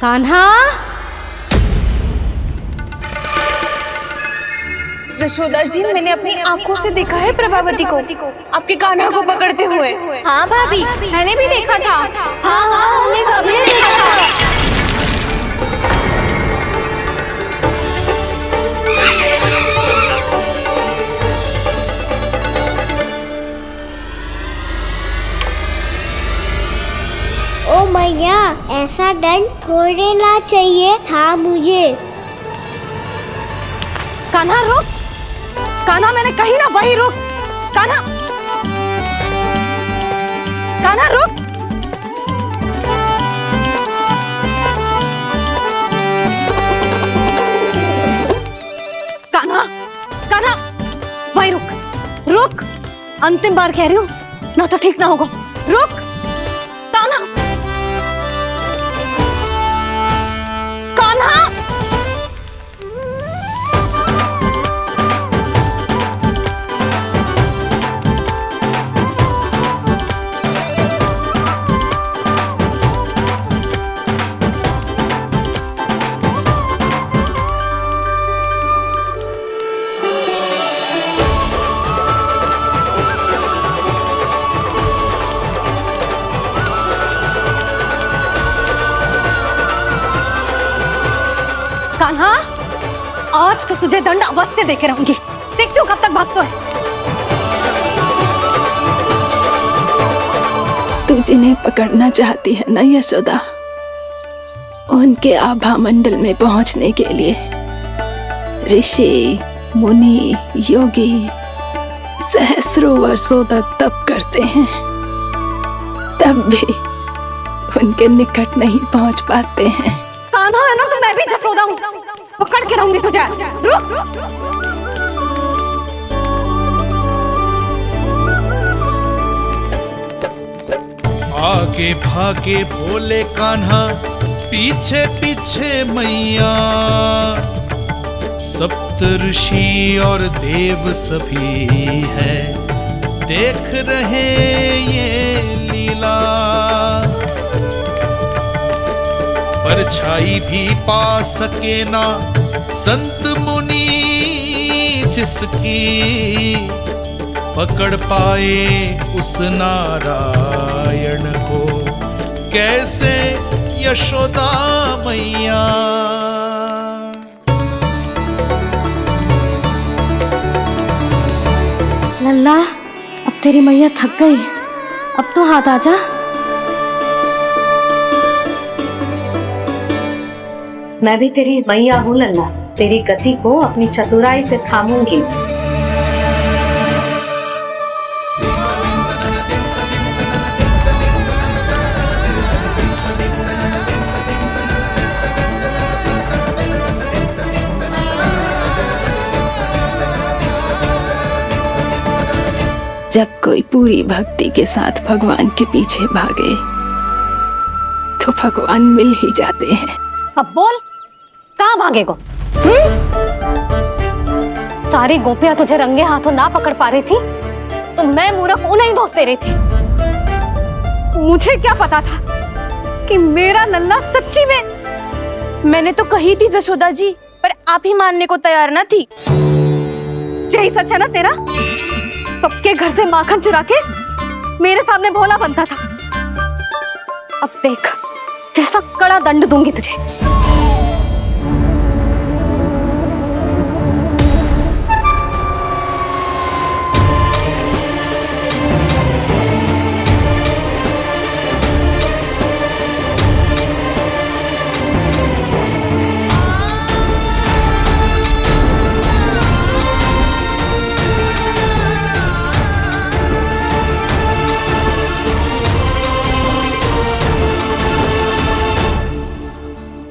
कान्हा, जशोदा जी, मैंने अपनी आंखों से देखा है प्रभावती को आपके कान्हा को पकड़ते हुए। हाँ भाभी, मैंने भी देखा था। हाँ हाँ, हमने सबने देखा था। ओ मैया, ऐसा दंड थोड़े ना चाहिए था मुझे। कान्हा रुक, कान्हा मैंने कही ना वही रुक। कान्हा, कान्हा रुक। कान्हा, कान्हा वही रुक, रुक। अंतिम बार कह रही हूँ ना, तो ठीक ना होगा। रुक कान्हा, कान्हा। कान्हा, आज तो तुझे दंड अवश्य देके रहूंगी। देखती हूँ कब तक भागता है। तू जिन्हें पकड़ना चाहती है ना यशोदा, उनके आभा मंडल में पहुंचने के लिए ऋषि, मुनि, योगी सहस्रों वर्षों तक तप करते हैं, तब भी उनके निकट नहीं पहुंच पाते हैं। कान्हा है ना, तो मैं भी जसोदा हूँ, पकड़ के रहूंगी तुझे। रुक। आगे भागे भोले कान्हा, पीछे पीछे मैया, सप्त ऋषि और देव सभी है, देख रहे ये लीला। परछाई भी पा सके ना संत मुनि जिसकी, पकड़ पाए उस नारायण को कैसे यशोदा मैया। लल्ला, अब तेरी मैया थक गई, अब तो हाथ आजा। मैं भी तेरी मैया हूँ लल्ला, तेरी गति को अपनी चतुराई से थामूंगी। जब कोई पूरी भक्ति के साथ भगवान के पीछे भागे तो भगवान मिल ही जाते हैं। अब बोल, कहाँ भागेगो? सारी गोपियां तुझे रंगे हाथों ना पकड़ पा रही थी, तो मैं मूर्ख उन्हें ही दोष दे रही थी। मुझे क्या पता था कि मेरा लल्ला सच्ची में। मैंने तो कही थी जशोदा जी, पर आप ही मानने को तैयार न थी। यही सच है ना तेरा? सबके घर से माखन चुरा के मेरे सामने भोला बनता था। अब देख कैसा कड़ा दंड दूंगी तुझे।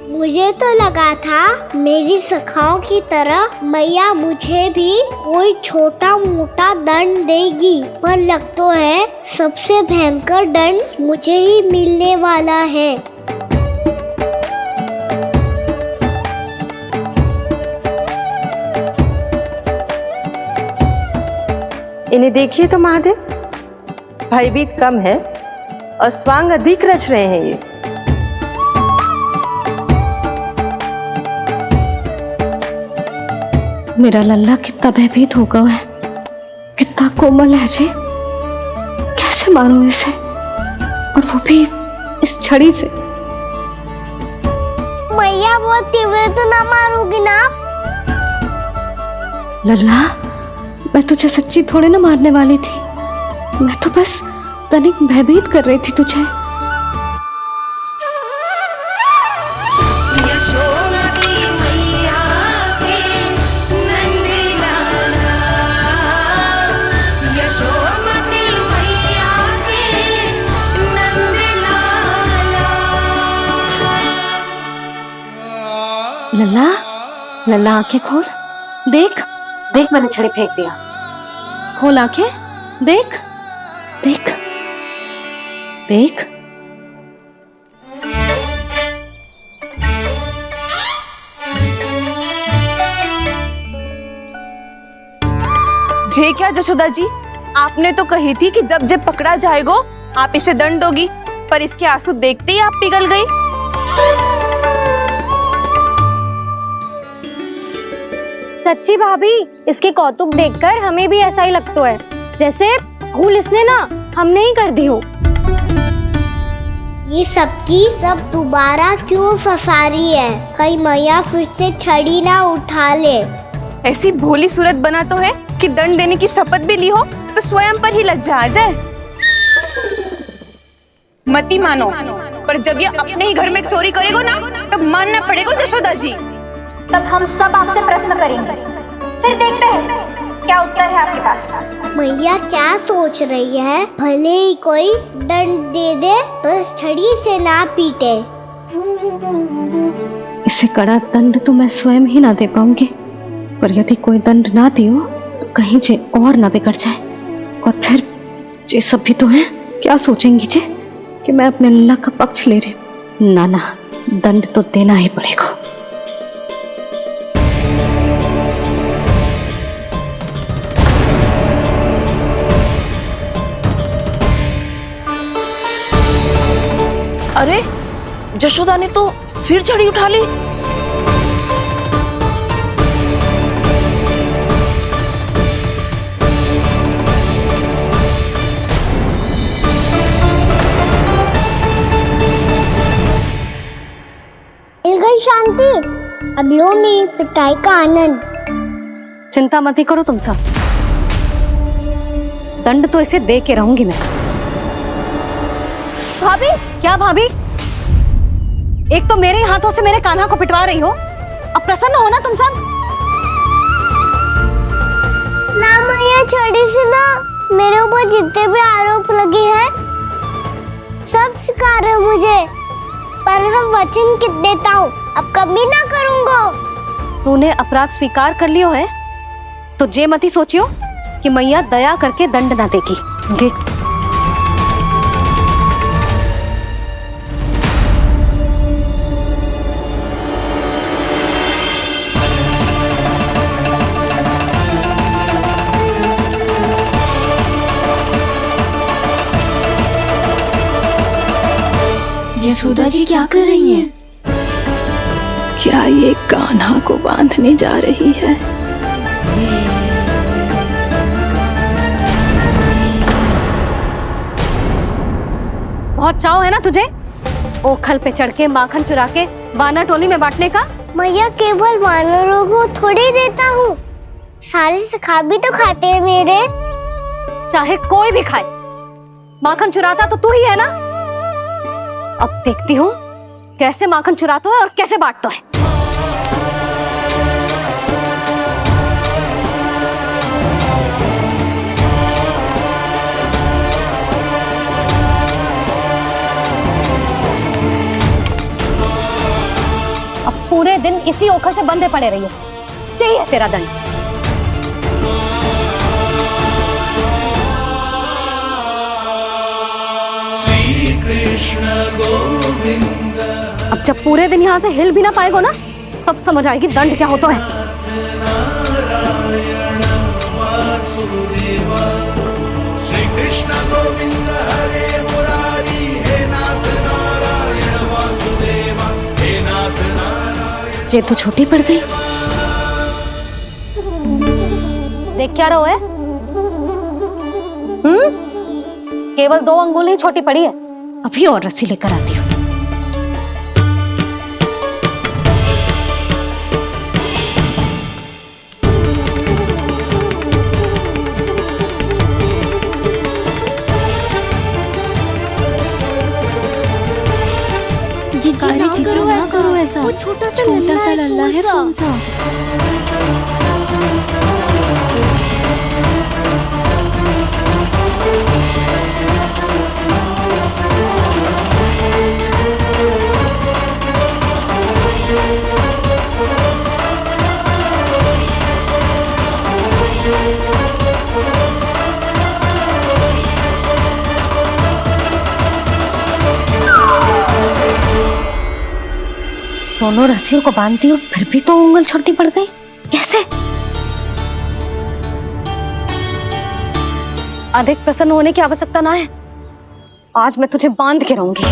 मुझे तो लगा था मेरी सखाओं की तरह मैया मुझे भी कोई छोटा मोटा दंड देगी, पर लग तो है सबसे भयंकर दंड मुझे ही मिलने वाला है। इन्हें देखिए तो महादेव, भयभीत कम है और स्वांग अधिक रच रहे हैं ये। मेरा लल्ला कितना भयभीत हो गया है, कितना कोमल है जी। कैसे मारूं इसे, और वो भी इस छड़ी से। मैया बहुत तीव्र तो ना मारोगी ना? लल्ला, मैं तुझे सच्ची थोड़ी ना मारने वाली थी, मैं तो बस तनिक भयभीत कर रही थी तुझे। लल्ला, लल्ला आंखें खोल, देख देख मैंने छड़ी फेंक दिया। खोल आंखें, देख देख देख। जे क्या जशोदा जी, आपने तो कही थी कि जब जब पकड़ा जाएगा आप इसे दंड दोगी, पर इसके आंसू देखते ही आप पिघल गई। सच्ची भाभी, इसके कौतुक देखकर हमें भी ऐसा ही लगता है, जैसे भूल इसने ना हमने ही कर दी हो। ये सबकी सब दोबारा क्यों फंसा रही है? कहीं मैया फिर से छड़ी ना उठा ले। ऐसी भोली सूरत बना तो है कि दंड देने की शपथ भी ली हो तो स्वयं पर ही लज्जा आ जाए। मती मानो, पर जब ये अपने ही घर में चोरी करेगा ना, तब मानना पड़ेगा जशोदा जी। तब हम सब आपसे प्रश्न करेंगे, फिर देखते हैं क्या उत्तर है आपके पास। मैया क्या सोच रही है? भले ही कोई दंड दे दे तो इस छड़ी से ना पीटे। इसे कड़ा दंड तो मैं स्वयं ही ना दे पाऊंगी, पर यदि कोई दंड ना दियो तो कहीं जे और ना बिगड़ जाए, और फिर जे सब भी तो है क्या सोचेंगी जे कि मैं अपने लल्ला का पक्ष ले रही हूँ। ना ना, दंड तो देना ही पड़ेगा। अरे जशोदा ने तो फिर छड़ी उठा ली। मिल गई शांति, अब लो मेरी पिटाई का आनंद। चिंता मत ही करो तुम सब, दंड तो इसे दे के रहूंगी मैं। भाभी, क्या भाभी? एक तो मेरे हाथों से मेरे कान्हा को पिटवा रही हो, अब प्रसन्न हो ना तुम सब? ना मैया, छड़ी से ना मेरे ऊपर जितने भी आरोप लगे हैं सब स्वीकार है मुझे, पर हम वचन कित देता हूँ, अब कभी ना करूँगा। तूने अपराध स्वीकार कर लियो है तो जे मती सोचियो कि मैया दया करके दंड ना देगी। देख यशोदा जी क्या कर रही हैं? क्या ये कान्हा को बांधने जा रही है? बहुत चाव है ना तुझे ओखल पे चढ़ के माखन चुरा के वानर टोली में बांटने का? मैया, केवल वानरों को थोड़ी देता हूँ, सारे सखा भी तो खाते हैं मेरे। चाहे कोई भी खाए, माखन चुराता तो तू ही है ना। अब देखती हूँ कैसे माखन चुराता है और कैसे बांटता है। अब पूरे दिन इसी ओखल से बंधे पड़े रहिए, चाहिए तेरा दंड। कृष्ण गोविंद। अब जब पूरे दिन यहाँ से हिल भी ना पाएगो ना, तब समझ आएगी दंड क्या होता है। नारायण वासुदेव, श्री कृष्ण गोविंद हरे मुरारी, हे नाथ नारायण वासुदेव, हे नाथ नारायण। जे तू छोटी पड़ गई, देख क्या रहो है? केवल 2 अंगुल ही छोटी पड़ी है। अभी और रस्सी लेकर आती हूँ। जीजू ना करो ऐसा। वो छोटा सा लल्ला है कौन सा? दोनों रस्सियों को बांधती हूँ, फिर भी तो उंगल छोटी पड़ गई। कैसे? अधिक प्रसन्न होने की आवश्यकता ना है। आज मैं तुझे बांध के रहूंगी।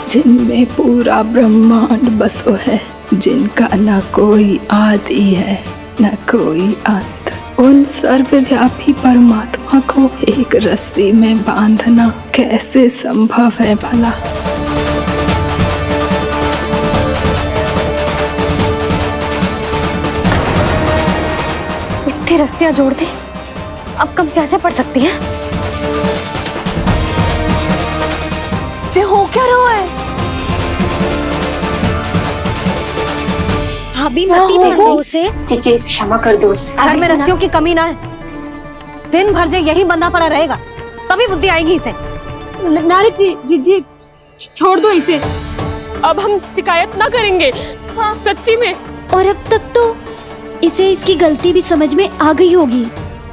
जिनमें पूरा ब्रह्मांड बसो है, जिनका न कोई आदि है न कोई अंत, उन सर्वव्यापी परमात्मा को एक रस्सी में बांधना कैसे संभव है भला? इतनी रस्सियां जोड़ दी, अब कम कैसे पड़ सकती हैं? जे हो क्या रहा है? भाभी मती दो उसे। जीजी क्षमा कर दो उसे। घर में रस्सियों की कमी ना है। दिन भर जे यही बंधा पड़ा रहेगा, तभी बुद्धि आएगी इसे। नारी जी छोड़ दो इसे। अब हम शिकायत ना करेंगे। सच्ची में। और अब तक तो इसे इसकी गलती भी समझ में आ गई होगी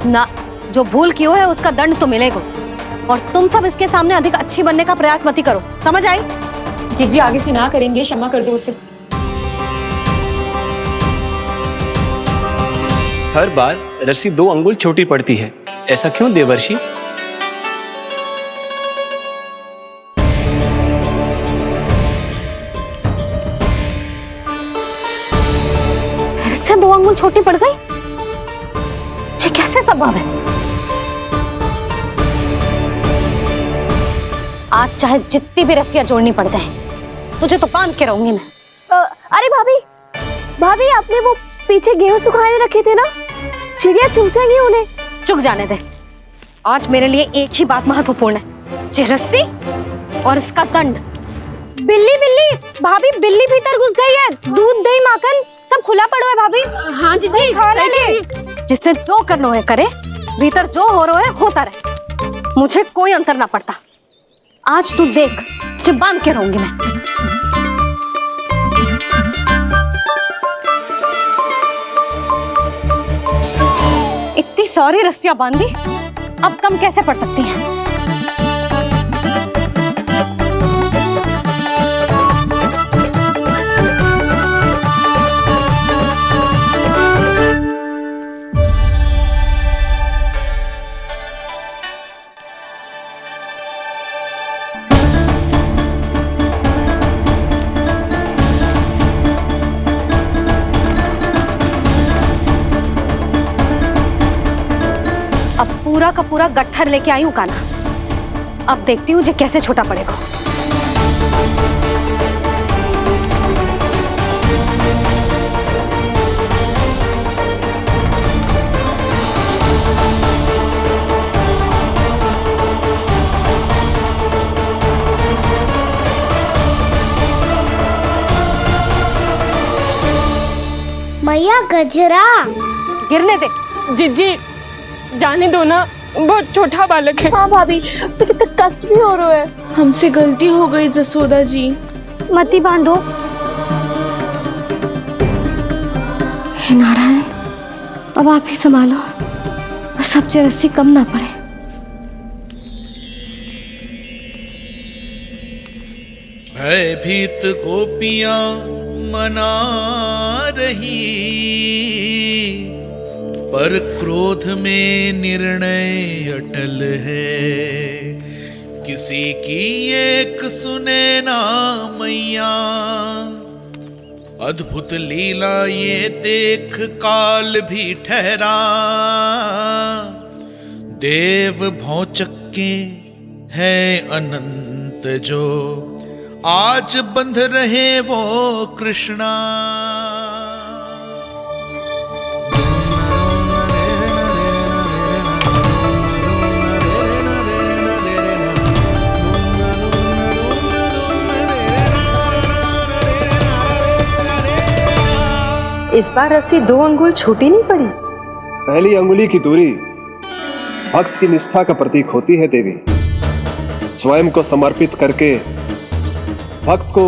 ना। जो भूल क्यों है उसका दंड तो मिलेगा। और तुम सब इसके सामने अधिक अच्छी बनने का प्रयास मत करो, समझ आई? जीजी आगे से ना करेंगे, क्षमा कर दो उसे। हर बार रस्सी 2 अंगुल छोटी पड़ती है, ऐसा क्यों देवर्षि? फिर से 2 अंगुल छोटी पड़ गई? ये कैसे संभव है? आज चाहे जितनी भी रस्सियां जोड़नी पड़ जाए, तुझे तो बांध के रहूंगी मैं। अरे भाभी आपने वो पीछे गेहूं सुखाने रखे थे ना, चिड़िया चुग जाएंगी उन्हें। चुक जाने दे। आज मेरे लिए एक ही बात महत्वपूर्ण है, ये रस्सी और इसका दंड। बिल्ली भाभी, बिल्ली भीतर घुस गई है। दूध दही माखन सब खुला पड़ा है भाभी। हाँ जीजी सही कह रही है। जिससे जो करना है करे, भीतर जो हो रहा है होता रहे, मुझे कोई अंतर ना पड़ता। आज तू देख, तुझे बांध के रहूंगी मैं। इतनी सारी रस्सियां बांधी, अब कम कैसे पड़ सकती हैं? पूरा का पूरा गट्ठर लेके आई हूँ काना। अब देखती हूँ जे कैसे छोटा पड़ेगा। मैया गजरा गिरने दे। जीजी जाने दो ना, बहुत छोटा बालक है। हाँ भाभी, उसे कितना कष्ट भी हो रहा है। हमसे गलती हो गई जसोदा जी। मती बांधो। हे नारायण, अब आप ही संभालो, बस अब जे रस्सी कम ना पड़े। भयभीत गोपियां मना रही, पर क्रोध में निर्णय अटल है, किसी की एक सुने ना मैया। अद्भुत लीला ये देख काल भी ठहरा, देव भौचक्के है अनंत जो आज बंध रहे वो कृष्णा। इस बार रस्सी 2 अंगुल छोटी नहीं पड़ी। पहली अंगुली की दूरी भक्त की निष्ठा का प्रतीक होती है देवी। स्वयं को समर्पित करके भक्त को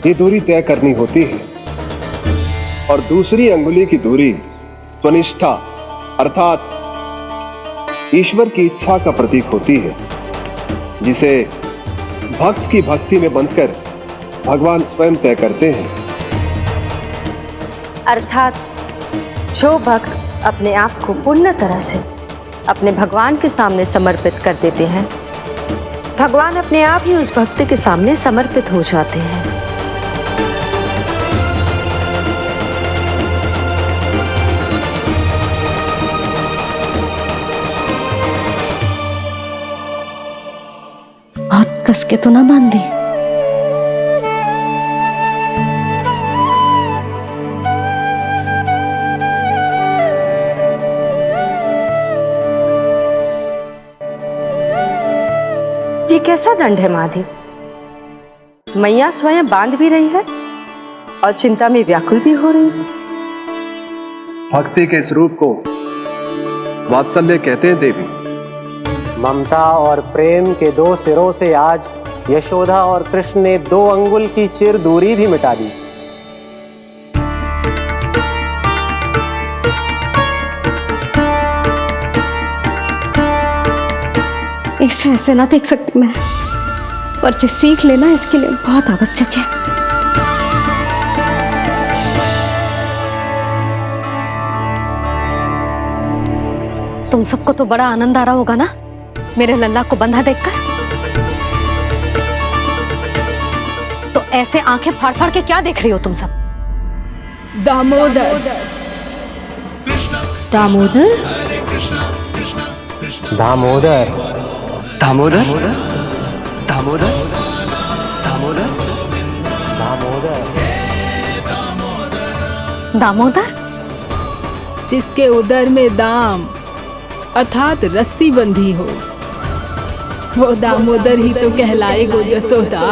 ये दूरी तय करनी होती है। और दूसरी अंगुली की दूरी स्वनिष्ठा अर्थात ईश्वर की इच्छा का प्रतीक होती है, जिसे भक्त की भक्ति में बंधकर भगवान स्वयं तय करते हैं। अर्थात जो भक्त अपने आप को पूर्ण तरह से अपने भगवान के सामने समर्पित कर देते हैं, भगवान अपने आप ही उस भक्त के सामने समर्पित हो जाते हैं। बहुत कस के तो ना बांध दी। ये कैसा दंड है माधी? मैया स्वयं बांध भी रही है और चिंता में व्याकुल भी हो रही है। भक्ति के इस रूप को वात्सल्य कहते हैं देवी। ममता और प्रेम के 2 सिरों से आज यशोदा और कृष्ण ने 2 अंगुल की चिर दूरी भी मिटा दी। इसे ऐसे ना देख सकती मैं, पर जो सीख लेना इसके लिए बहुत आवश्यक है। तुम सबको तो बड़ा आनंद आ रहा होगा ना मेरे लल्ला को बंधा देखकर। तो ऐसे आंखें फाड़ फाड़ के क्या देख रही हो तुम सब? दामोदर। दामोदर? दामोदर। दामोदर दामोदर दामोदर दामोदर दामोदर? जिसके उदर में दाम अर्थात रस्सी बंधी हो, वो दामोदर ही तो कहलाएगो जसोदा।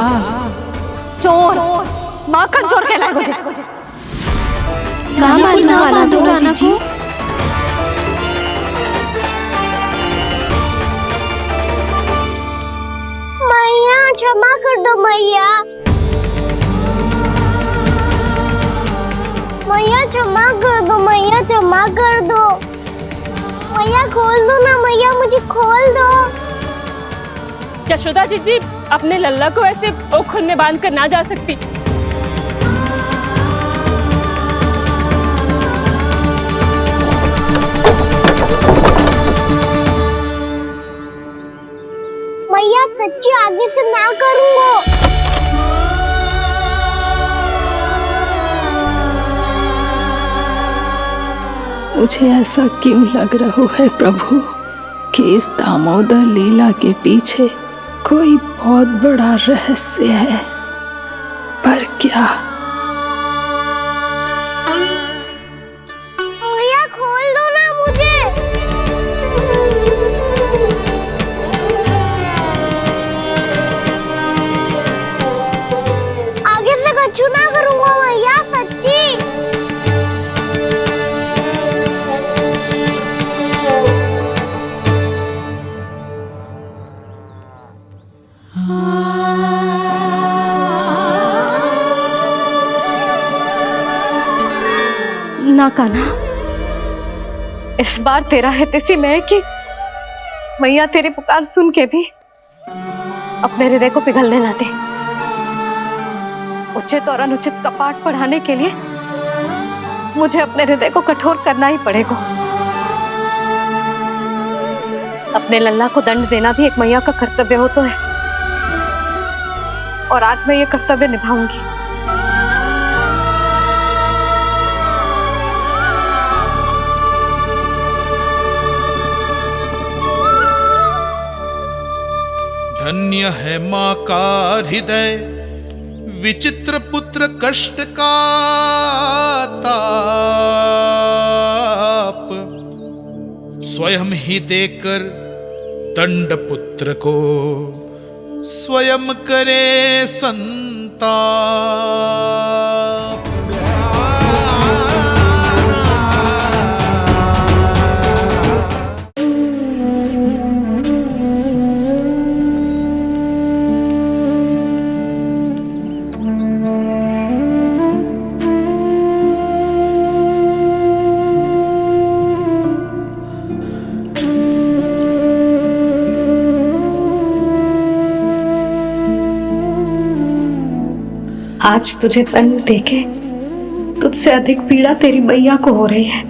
चोर, माखन चोर कहलाएगो जी। ना दो राना को। मैया क्षमा कर दो मैया। मैया क्षमा कर दो, मैया क्षमा कर दो। मैया खोल दो ना मैया, मुझे खोल दो। यशोदा जी अपने लल्ला को ऐसे ओखुन में बांध कर ना जा सकती। मैया सच्ची आगे से ना करूंगा। मुझे ऐसा क्यों लग रहा है प्रभु कि इस दामोदर लीला के पीछे कोई बहुत बड़ा रहस्य है, पर क्या? मैया खोल दो ना मुझे। आगे से कछु ना करूंगा मैया, सच्ची। ना कान्हा, इस बार तेरा है तिसी में कि मैया तेरी पुकार सुन के भी अपने हृदय को पिघलने ना दे। उचित और अनुचित का पाठ पढ़ाने के लिए मुझे अपने हृदय को कठोर करना ही पड़ेगा। अपने लल्ला को दंड देना भी एक मैया का कर्तव्य हो तो है, और आज मैं ये कर्तव्य निभाऊंगी। धन्य है माँ का हृदय, विचित्र पुत्र कष्ट का ताप, स्वयं ही देकर दंड पुत्र को स्वयं करे संताप। आज तुझे दंड देके तुझसे अधिक पीड़ा तेरी मैया को हो रही है।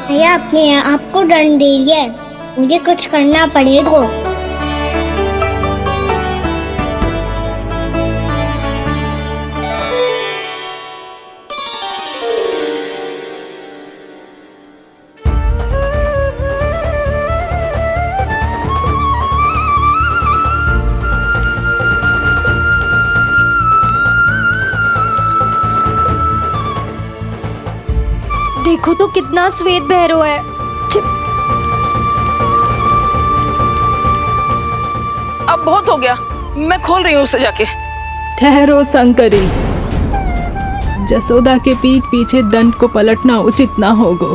भैया अपने आप को दंड दे रही है, मुझे कुछ करना पड़ेगा। देखो तो कितना श्वेत भैरव है। अब बहुत हो गया, मैं खोल रही हूँ उसे जाके। ठहरो शंकरी, जसोदा के पीठ पीछे दंड को पलटना उचित ना होगा।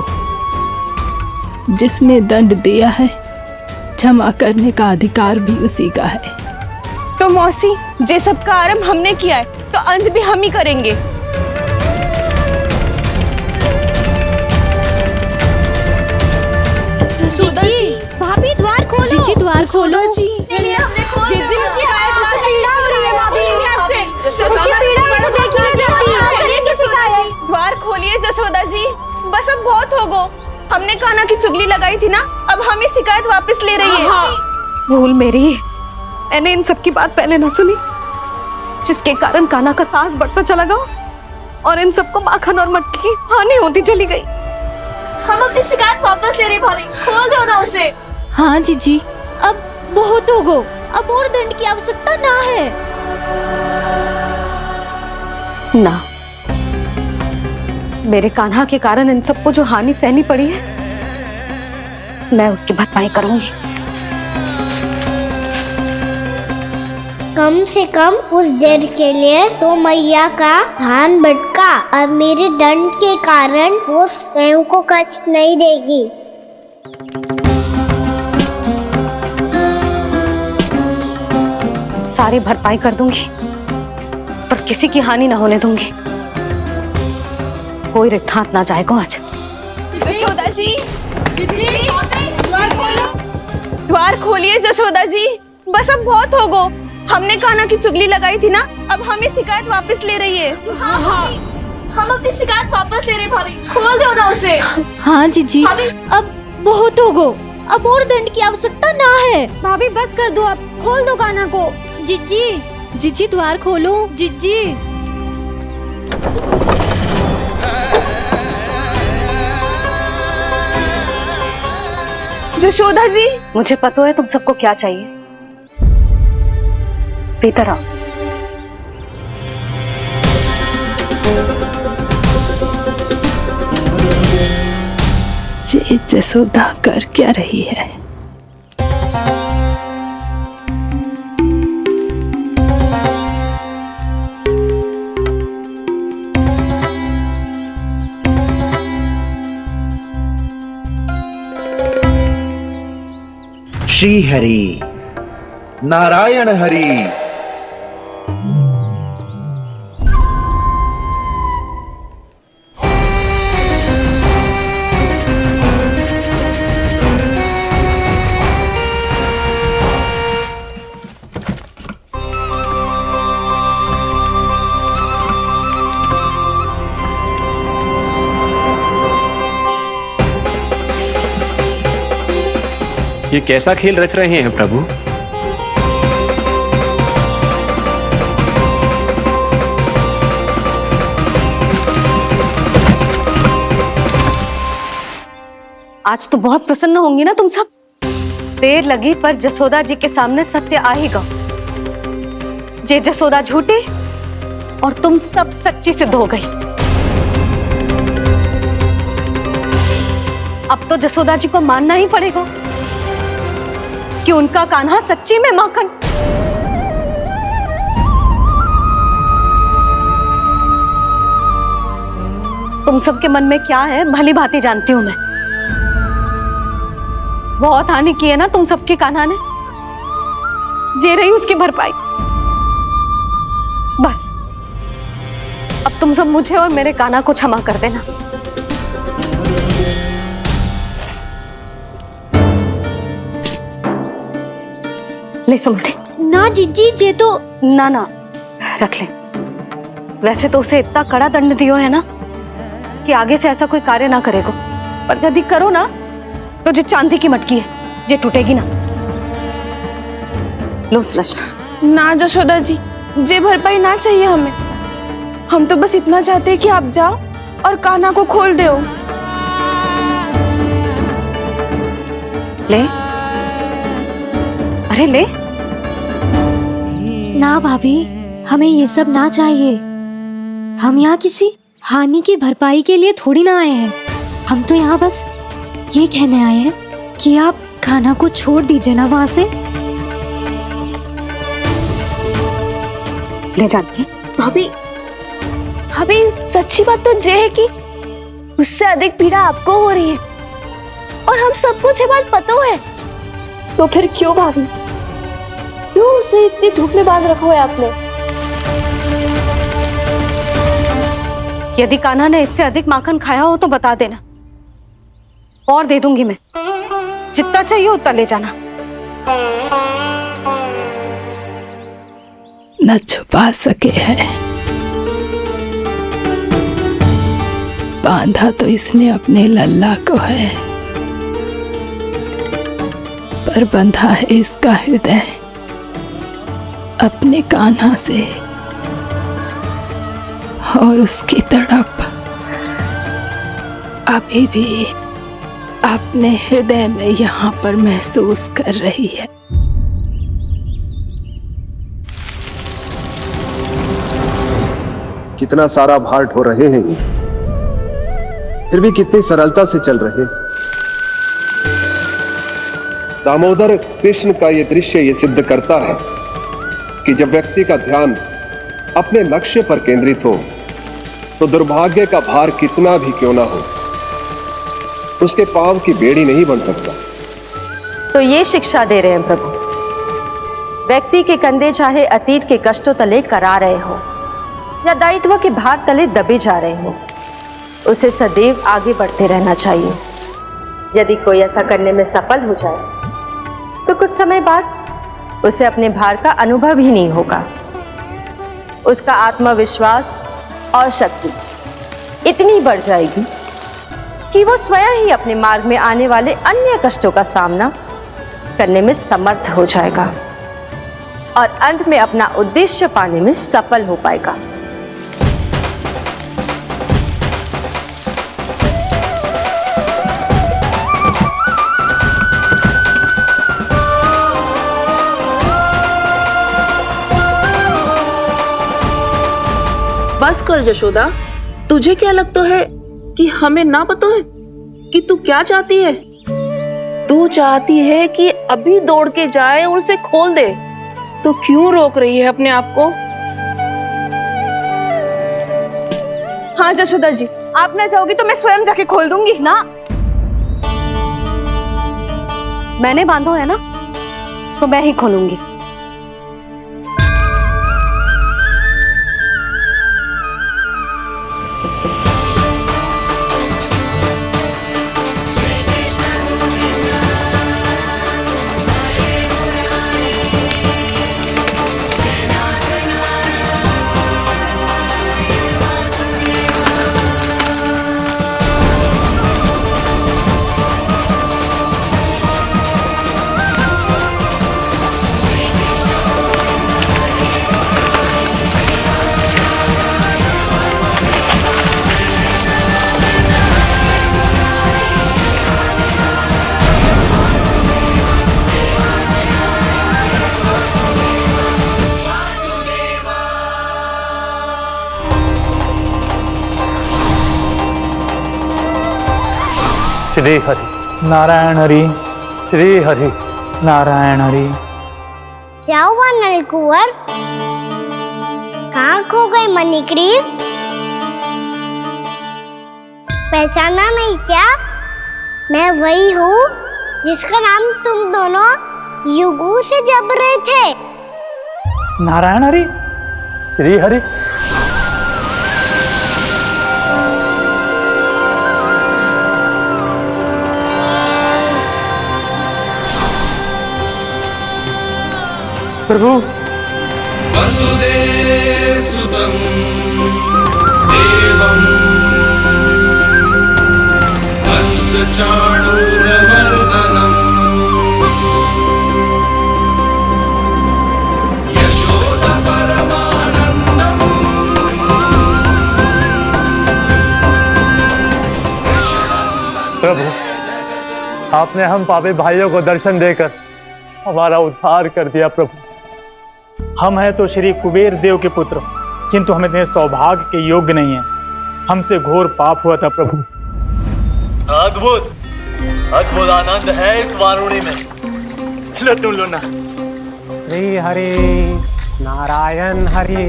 जिसने दंड दिया है क्षमा करने का अधिकार भी उसी का है। तो मौसी, जे सब का आरंभ हमने किया है तो अंत भी हम ही करेंगे। जसोदा जी, भाभी द्वार खोलो। जीजी द्वार खोलो। जी द्वार खोलिए जसोदा जी, बस अब बहुत हो गो। हमने कान्हा की चुगली लगाई थी ना, अब हम ये शिकायत वापस ले रही है। भूल मेरी, मैंने इन सब की बात पहले ना सुनी, जिसके कारण कान्हा का साहस बढ़ता चला गया और इन सबको माखन और मटकी की हानि होती चली गई। हम अपनी शिकायत वापस ले रहे भाभी, खोल दो ना उसे। हाँ जीजी, अब बहुत हो गो, अब और दंड की आवश्यकता ना है। ना, मेरे कान्हा के कारण इन सबको जो हानि सहनी पड़ी है, मैं उसकी भरपाई करूंगी। कम से कम उस देर के लिए तो मैया का ध्यान भटका, अब मेरे दंड के कारण वो स्वयं को कष्ट नहीं देगी। सारी भरपाई कर दूंगी, पर किसी की हानि ना होने दूंगी। कोई रिक्त हाथ ना जाएगा आज। जसोदा जी, द्वार खोलिए जसोदा जी, बस अब बहुत हो गो। हमने कान्हा की चुगली लगाई थी ना, अब हम ये शिकायत वापस ले रही है। हम अपनी शिकायत वापस ले रहे भाभी, खोल दो ना उसे। हाँ जीजी, अब बहुत हो गो, अब और दंड की आवश्यकता ना है। भाभी बस कर दो, आप खोल दो कान्हा को। जीजी, जीजी द्वार खोलो। जीजी। जशोदा जी, मुझे पता है तुम सबको क्या चाहिए। भीतर आओ। ये जसोदा कर क्या रही है? श्री हरि नारायण हरि ये कैसा खेल रच रहे हैं प्रभु? आज तो बहुत प्रसन्न होंगी ना तुम सब। देर लगी पर जसोदा जी के सामने सत्य आएगा। जे जसोदा झूठी और तुम सब सच्ची सिद्ध हो गई। अब तो जसोदा जी को मानना ही पड़ेगा कि उनका कान्हा सच्ची में माखन। तुम सबके मन में क्या है भली भांति जानती हूं मैं। बहुत हानि की है ना तुम सबके कान्हा ने, जे रही उसकी भरपाई। बस अब तुम सब मुझे और मेरे कान्हा को क्षमा कर देना। ले सुमति। ना जीजी जे तो ना रख ले। वैसे तो उसे इतना कड़ा दंड दियो है ना कि आगे से ऐसा कोई कार्य ना करेगा, पर यदि करो ना तो जो चांदी की मटकी है जे टूटेगी ना। लो सुलक्षणा। ना जशोदा जी, जे भरपाई ना चाहिए हमें। हम तो बस इतना चाहते हैं कि आप जाओ और कान्हा को खोल दो। ले, अरे ले। ना भाभी, हमें ये सब ना चाहिए। हम यहाँ किसी हानि की भरपाई के लिए थोड़ी ना आए हैं। हम तो यहाँ बस ये कहने आए हैं कि आप कान्हा को छोड़ दीजिए ना वहां से। ले जानिए। भाभी, भाभी सच्ची बात तो ये है कि उससे अधिक पीड़ा आपको हो रही है और हम सबको ये बात पता है। तो फिर क्यों भाभी, क्यों उसे इतनी धूप में बांध रखा है आपने? यदि कान्हा ने इससे अधिक माखन खाया हो तो बता देना, और दे दूंगी मैं। जितना चाहिए उतना ले जाना। न छुपा सके है, बांधा तो इसने अपने लल्ला को है, पर बंधा है इसका हृदय अपने कान्हा से। और उसकी तड़प अभी भी अपने हृदय में यहाँ पर महसूस कर रही है। कितना सारा भार ढो रहे हैं ये, फिर भी कितनी सरलता से चल रहे। दामोदर कृष्ण का ये दृश्य ये सिद्ध करता है कि जब व्यक्ति का ध्यान अपने लक्ष्य पर केंद्रित हो तो दुर्भाग्य का भार कितना भी क्यों ना हो, उसके पांव की बेड़ी नहीं बन सकता। तो ये शिक्षा दे रहे हैं प्रभु, व्यक्ति के कंधे चाहे अतीत के कष्टों तले करा रहे हो या दायित्व के भार तले दबे जा रहे हो, उसे सदैव आगे बढ़ते रहना चाहिए। यदि कोई ऐसा करने में सफल हो जाए तो कुछ समय बाद उसे अपने भार का अनुभव ही नहीं होगा। उसका आत्मविश्वास और शक्ति इतनी बढ़ जाएगी कि वो स्वयं ही अपने मार्ग में आने वाले अन्य कष्टों का सामना करने में समर्थ हो जाएगा और अंत में अपना उद्देश्य पाने में सफल हो पाएगा। बस कर जशोदा, तुझे क्या लगता है कि हमें ना पता है कि तू क्या चाहती है? तू चाहती है कि अभी दौड़ के जाए और उसे खोल दे, तो क्यों रोक रही है अपने आप को? हाँ जशोदा जी, आप ना जाओगी तो मैं स्वयं जाके खोल दूंगी ना। मैंने बांधो है ना, तो मैं ही खोलूंगी। श्री हरि नारायण हरि। श्री हरि नारायण हरि। क्या हुआ नलकुंवर? कहाँ खो गए मणिग्रीव? पहचाना नहीं क्या? मैं वही हूँ जिसका नाम तुम दोनों युगों से जप रहे थे। नारायण हरि। श्री हरि। प्रभु। वसुदेव सुतं देवं कंसचाणूरमर्दनम् यशोदा परमानंदम्। प्रभु, आपने हम पापी भाइयों को दर्शन देकर हमारा उद्धार कर दिया। प्रभु, हम हैं तो श्री कुबेर देव के पुत्र, किंतु हम इतने सौभाग्य के योग्य नहीं हैं। हमसे घोर पाप हुआ था प्रभु। अद्भुत अद्भुत आनंद है इस वारुणी में। लो तुम लो ना। श्री हरि नारायण हरि।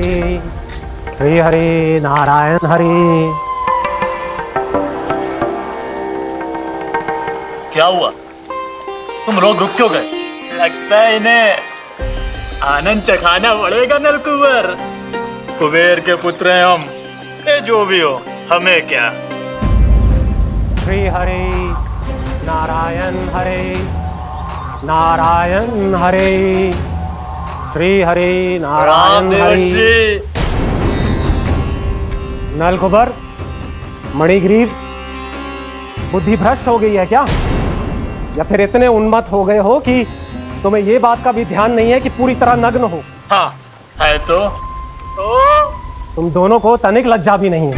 श्री हरि नारायण हरि। क्या हुआ? तुम रोग रुक क्यों गए? लगता है इन्हें आनंद चखाना पड़ेगा नलकुंवर। कुबेर के पुत्र हैं हम, ये जो भी हो हमें क्या। श्री हरि नारायण हरि। नारायण हरि। श्री हरि नारायण हरि। नलकुबर, मणिग्रीव, बुद्धि भ्रष्ट हो गई है क्या? या फिर इतने उन्मत्त हो गए हो कि तुम्हें ये बात का भी ध्यान नहीं है कि पूरी तरह नग्न हो? हाँ है तो तुम दोनों को तनिक लज्जा भी नहीं है।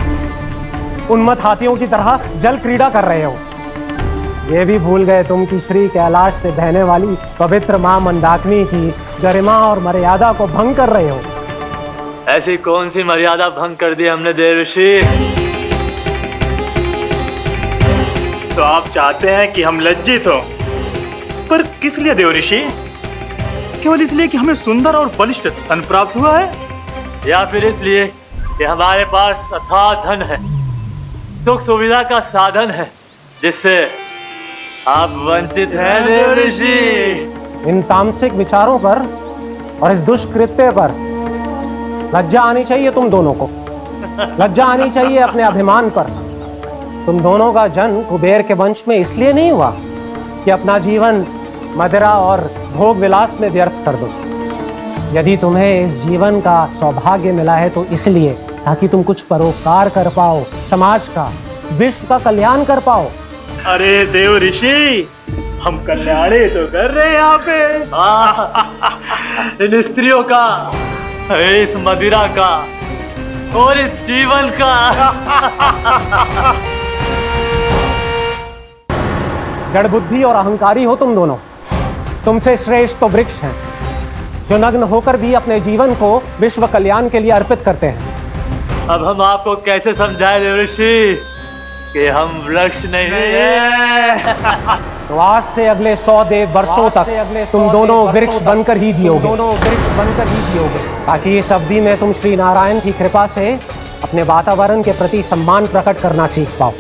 उन्मत्त हाथियों की तरह जल क्रीड़ा कर रहे हो। ये भी भूल गए तुम कि श्री कैलाश से बहने वाली पवित्र मां मंदाकिनी की गरिमा और मर्यादा को भंग कर रहे हो। ऐसी कौन सी मर्यादा भंग कर दी हमने देवर्षि? तो आप चाहते हैं कि हम लज्जित हो, पर किस लिए देवऋषि? केवल इसलिए कि हमें सुंदर और बलिष्ठ धन प्राप्त हुआ है, या फिर इसलिए कि हमारे पास अथाह धन है, सुख सुविधा का साधन है, जिससे आप वंचित हैं देवर्षि? इन तामसिक विचारों पर और इस दुष्कृत्य पर लज्जा आनी चाहिए तुम दोनों को। लज्जा आनी चाहिए अपने अभिमान पर। तुम दोनों का जन्म कुबेर के वंश में इसलिए नहीं हुआ कि अपना जीवन मदिरा और भोग विलास में व्यर्थ कर दो। यदि तुम्हें इस जीवन का सौभाग्य मिला है तो इसलिए ताकि तुम कुछ परोपकार कर पाओ, समाज का, विश्व का कल्याण कर पाओ। अरे देवऋषि, हम कल्याणी तो कर रहे हैं यहाँ पे। इन स्त्रियों का, इस मदिरा का और इस जीवन का। जड़ बुद्धि और अहंकारी हो तुम दोनों। तुमसे श्रेष्ठ तो वृक्ष हैं, जो नग्न होकर भी अपने जीवन को विश्व कल्याण के लिए अर्पित करते हैं। अब हम आपको कैसे समझाएं देवर्षि कि हम वृक्ष नहीं हैं? तो आज से अगले 100 देव वर्षों तक तुम दोनों वृक्ष बनकर ही जियोगे। ताकि इस अवधि में तुम श्री नारायण की कृपा से अपने वातावरण के प्रति सम्मान प्रकट करना सीख पाओ।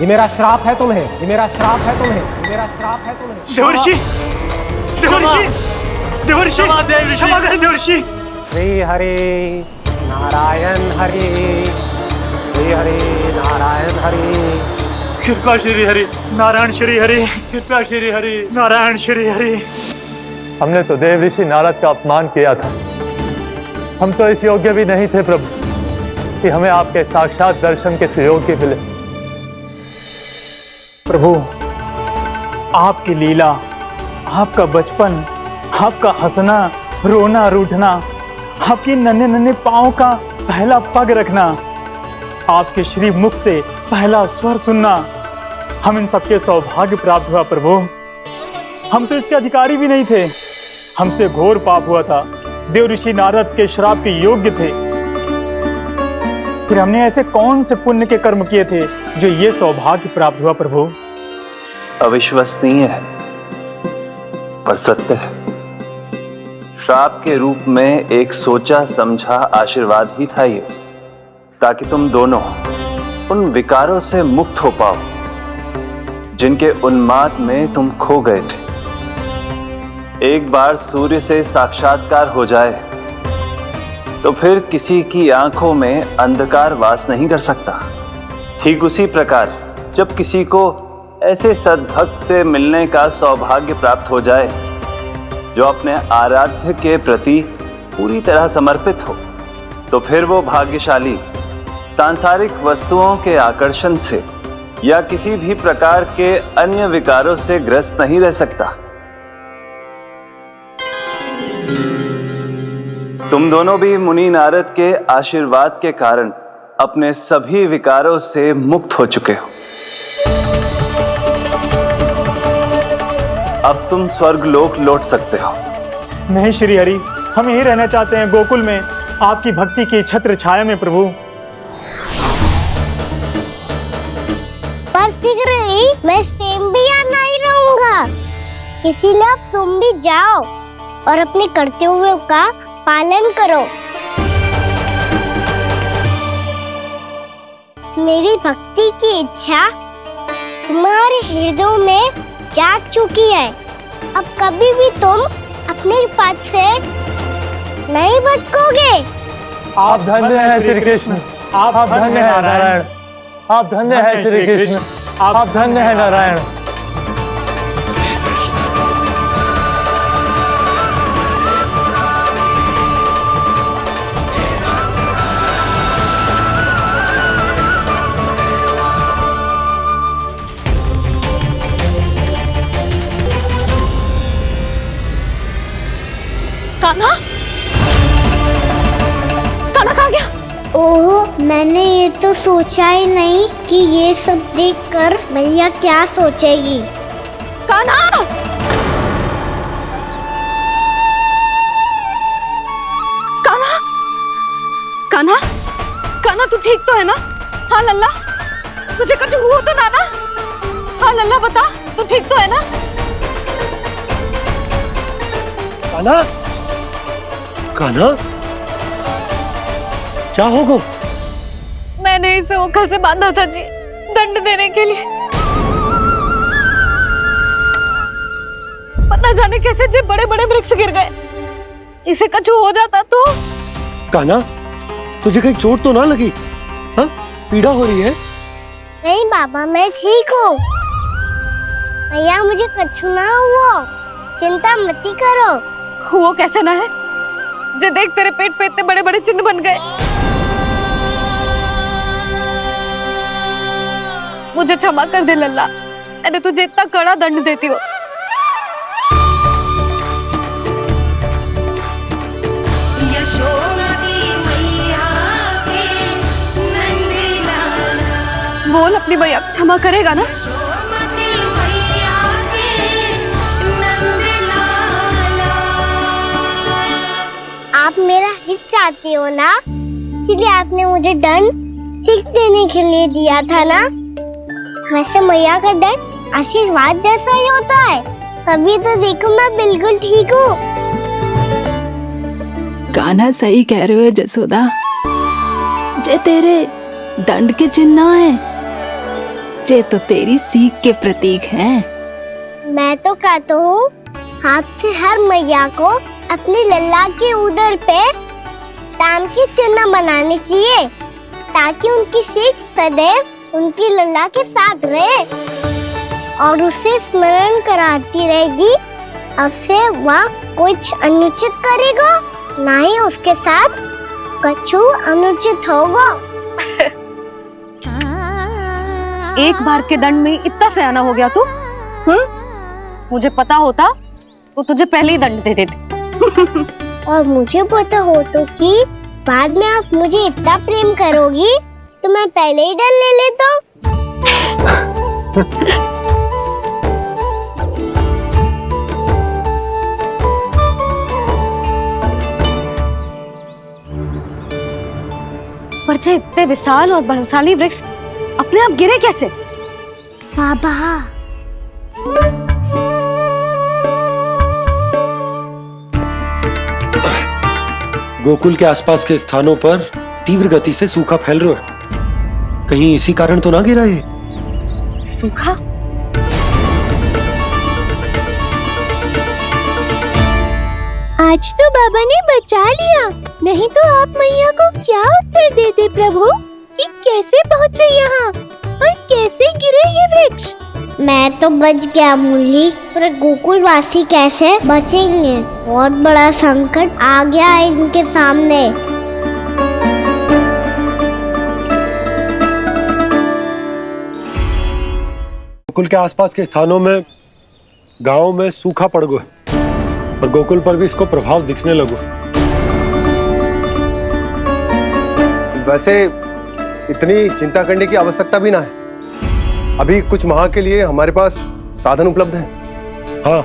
ये मेरा श्राप है तुम्हें। ये मेरा श्राप है तुम्हें। ये मेरा श्राप है तुम्हें। देवर्षि, देवर्षि, देवर्षि, क्षमा करें देवर्षि। श्री हरि नारायण हरि। श्री हरि नारायण हरि। कृपा श्री हरि नारायण श्री हरि। कृपा श्री हरि नारायण श्री हरि। हमने तो देवर्षि नारद का अपमान किया था। हम तो इस योग्य भी नहीं थे प्रभु कि हमें आपके साक्षात दर्शन के सुयोग्य मिले। प्रभु, आपकी लीला, आपका बचपन, आपका हंसना, रोना, रूठना, आपके नन्हे नन्हे पाँव का पहला पग रखना, आपके श्री मुख से पहला स्वर सुनना, हम इन सबके सौभाग्य प्राप्त हुआ प्रभु। हम तो इसके अधिकारी भी नहीं थे। हमसे घोर पाप हुआ था। देवर्षि नारद के श्राप के योग्य थे। फिर हमने ऐसे कौन से पुण्य के कर्म किए थे जो ये सौभाग्य प्राप्त हुआ प्रभु? अविश्वसनीय है पर सत्य है। श्राप के रूप में एक सोचा समझा आशीर्वाद ही था ये, ताकि तुम दोनों उन विकारों से मुक्त हो पाओ जिनके उन्माद में तुम खो गए थे। एक बार सूर्य से साक्षात्कार हो जाए तो फिर किसी की आंखों में अंधकार वास नहीं कर सकता। ठीक उसी प्रकार जब किसी को ऐसे सद्भक्त से मिलने का सौभाग्य प्राप्त हो जाए जो अपने आराध्य के प्रति पूरी तरह समर्पित हो, तो फिर वो भाग्यशाली सांसारिक वस्तुओं के आकर्षण से या किसी भी प्रकार के अन्य विकारों से ग्रस्त नहीं रह सकता। तुम दोनों भी मुनि नारद के आशीर्वाद के कारण अपने सभी विकारों से मुक्त हो चुके हो। अब तुम स्वर्गलोक लौट सकते हो। नहीं श्री हरि, हम यहीं रहना चाहते हैं, गोकुल में, आपकी भक्ति की छत्र छाया में प्रभु। पर शीघ्र ही मैं सेम्बिया नहीं रहूंगा, इसीलिए अब तुम भी जाओ और अपने कर्तव्यों का पालन करो। मेरी भक्ति की इच्छा तुम्हारे हृदय में जाग चुकी है। अब कभी भी तुम अपने पद से नहीं भटकोगे। आप धन्य हैं श्री कृष्ण, आप धन्य हैं नारायण, आप धन्य हैं श्री कृष्ण, आप धन्य हैं नारायण। कान्हा, कान्हा कहाँ गया? ओह, मैंने ये तो सोचा ही नहीं कि ये सब देखकर मैया क्या सोचेगी। कान्हा! कान्हा! कान्हा! कान्हा, तू ठीक तो है ना? हाँ लल्ला, तुझे कुछ हुआ तो ना? हाँ लल्ला, बता, तू ठीक तो है ना? कान्हा, कान्हा, क्या होगा? मैंने इसे ओखल से बांधा था जी, दंड देने के लिए। पता जाने कैसे जे बड़े बड़े वृक्ष गिर गए। इसे कुछ हो जाता तो? कान्हा, तुझे कहीं चोट तो ना लगी? हाँ, पीड़ा हो रही है? नहीं बाबा, मैं ठीक हूँ। भैया, मुझे कुछ ना हुआ, चिंता मत करो। वो कैसे ना है? जे देख, तेरे पेट पे इतने बड़े बड़े चिन्ह बन गए। मुझे क्षमा कर दे लल्ला, मैंने तुझे इतना कड़ा दंड देती हूँ। बोल, अपनी भैया क्षमा करेगा ना? आप मेरा हित चाहती हो ना, इसलिए आपने मुझे दंड सीख देने के लिए दिया था ना। वैसे मैया का दंड आशीर्वाद जैसा ही होता है, तभी तो देखो मैं बिल्कुल ठीक हूँ। कान्हा सही कह रहे हो जसोदा, जे तेरे दंड के चिन्ह है, जे तो तेरी सीख के प्रतीक हैं। मैं तो कहता हूँ, हाथ से हर मैया को अपनी लल्ला के उदर पे ताम के चिन्ह बनाने चाहिए, ताकि उनकी सीख सदैव उनकी लल्ला के साथ रहे और उसे स्मरण कराती रहेगी। अब से वह कुछ अनुचित करेगा, ना ही उसके साथ कुछ अनुचित होगा। एक बार के दंड में इतना सयाना हो गया तू? मुझे पता होता तो तुझे पहले ही दंड दे देती। और मुझे पता हो तो कि बाद में आप मुझे इतना प्रेम करोगी तो मैं पहले ही डर ले लेता। पर जे इतने विशाल और बलशाली वृक्ष अपने आप गिरे कैसे? बाबा, गोकुल के आसपास के स्थानों पर तीव्र गति से सूखा फैल रहा है। कहीं इसी कारण तो ना गिरा ये? सूखा? आज तो बाबा ने बचा लिया, नहीं तो आप मैया को क्या उत्तर देते प्रभु कि कैसे पहुँचे यहाँ और कैसे गिरे ये वृक्ष। मैं तो बच गया मुरली, पर गोकुल वासी कैसे बचेंगे? बहुत बड़ा संकट आ गया है इनके सामने। गोकुल के आसपास के स्थानों में, गांवों में सूखा पड़ गया और गोकुल पर भी इसको प्रभाव दिखने लगो। वैसे इतनी चिंता करने की आवश्यकता भी ना है। अभी कुछ माह के लिए हमारे पास साधन उपलब्ध है। हाँ,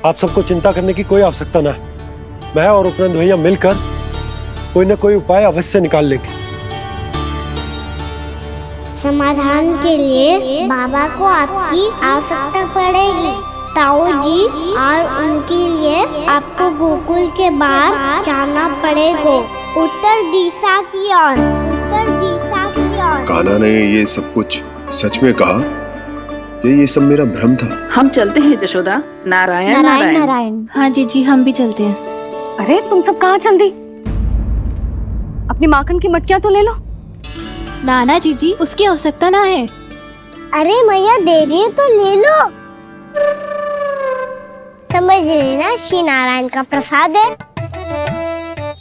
आप सबको चिंता करने की कोई आवश्यकता ना है। मैं और उपनंद भैया मिलकर कोई ना कोई उपाय अवश्य निकाल लेंगे। समाधान के लिए बाबा को आपकी आवश्यकता पड़ेगी। ताऊ जी, और उनके लिए आपको गोकुल के बाहर जाना पड़ेगा, उत्तर दिशा की ओर। उत्तर दिशा की ओर। कान्हा ने ये सब कुछ सच में कहा? ये सब मेरा भ्रम था? हम चलते हैं जशोदा। नारायण नारायण नारायण। हाँ जीजी, हम भी चलते हैं। अरे तुम सब कहाँ चल दी? अपनी माखन की मटकियाँ तो ले लो। नाना जीजी, उसकी आवश्यकता ना है। अरे मैया दे रही है तो ले लो। समझ लेना, श्री नारायण का प्रसाद है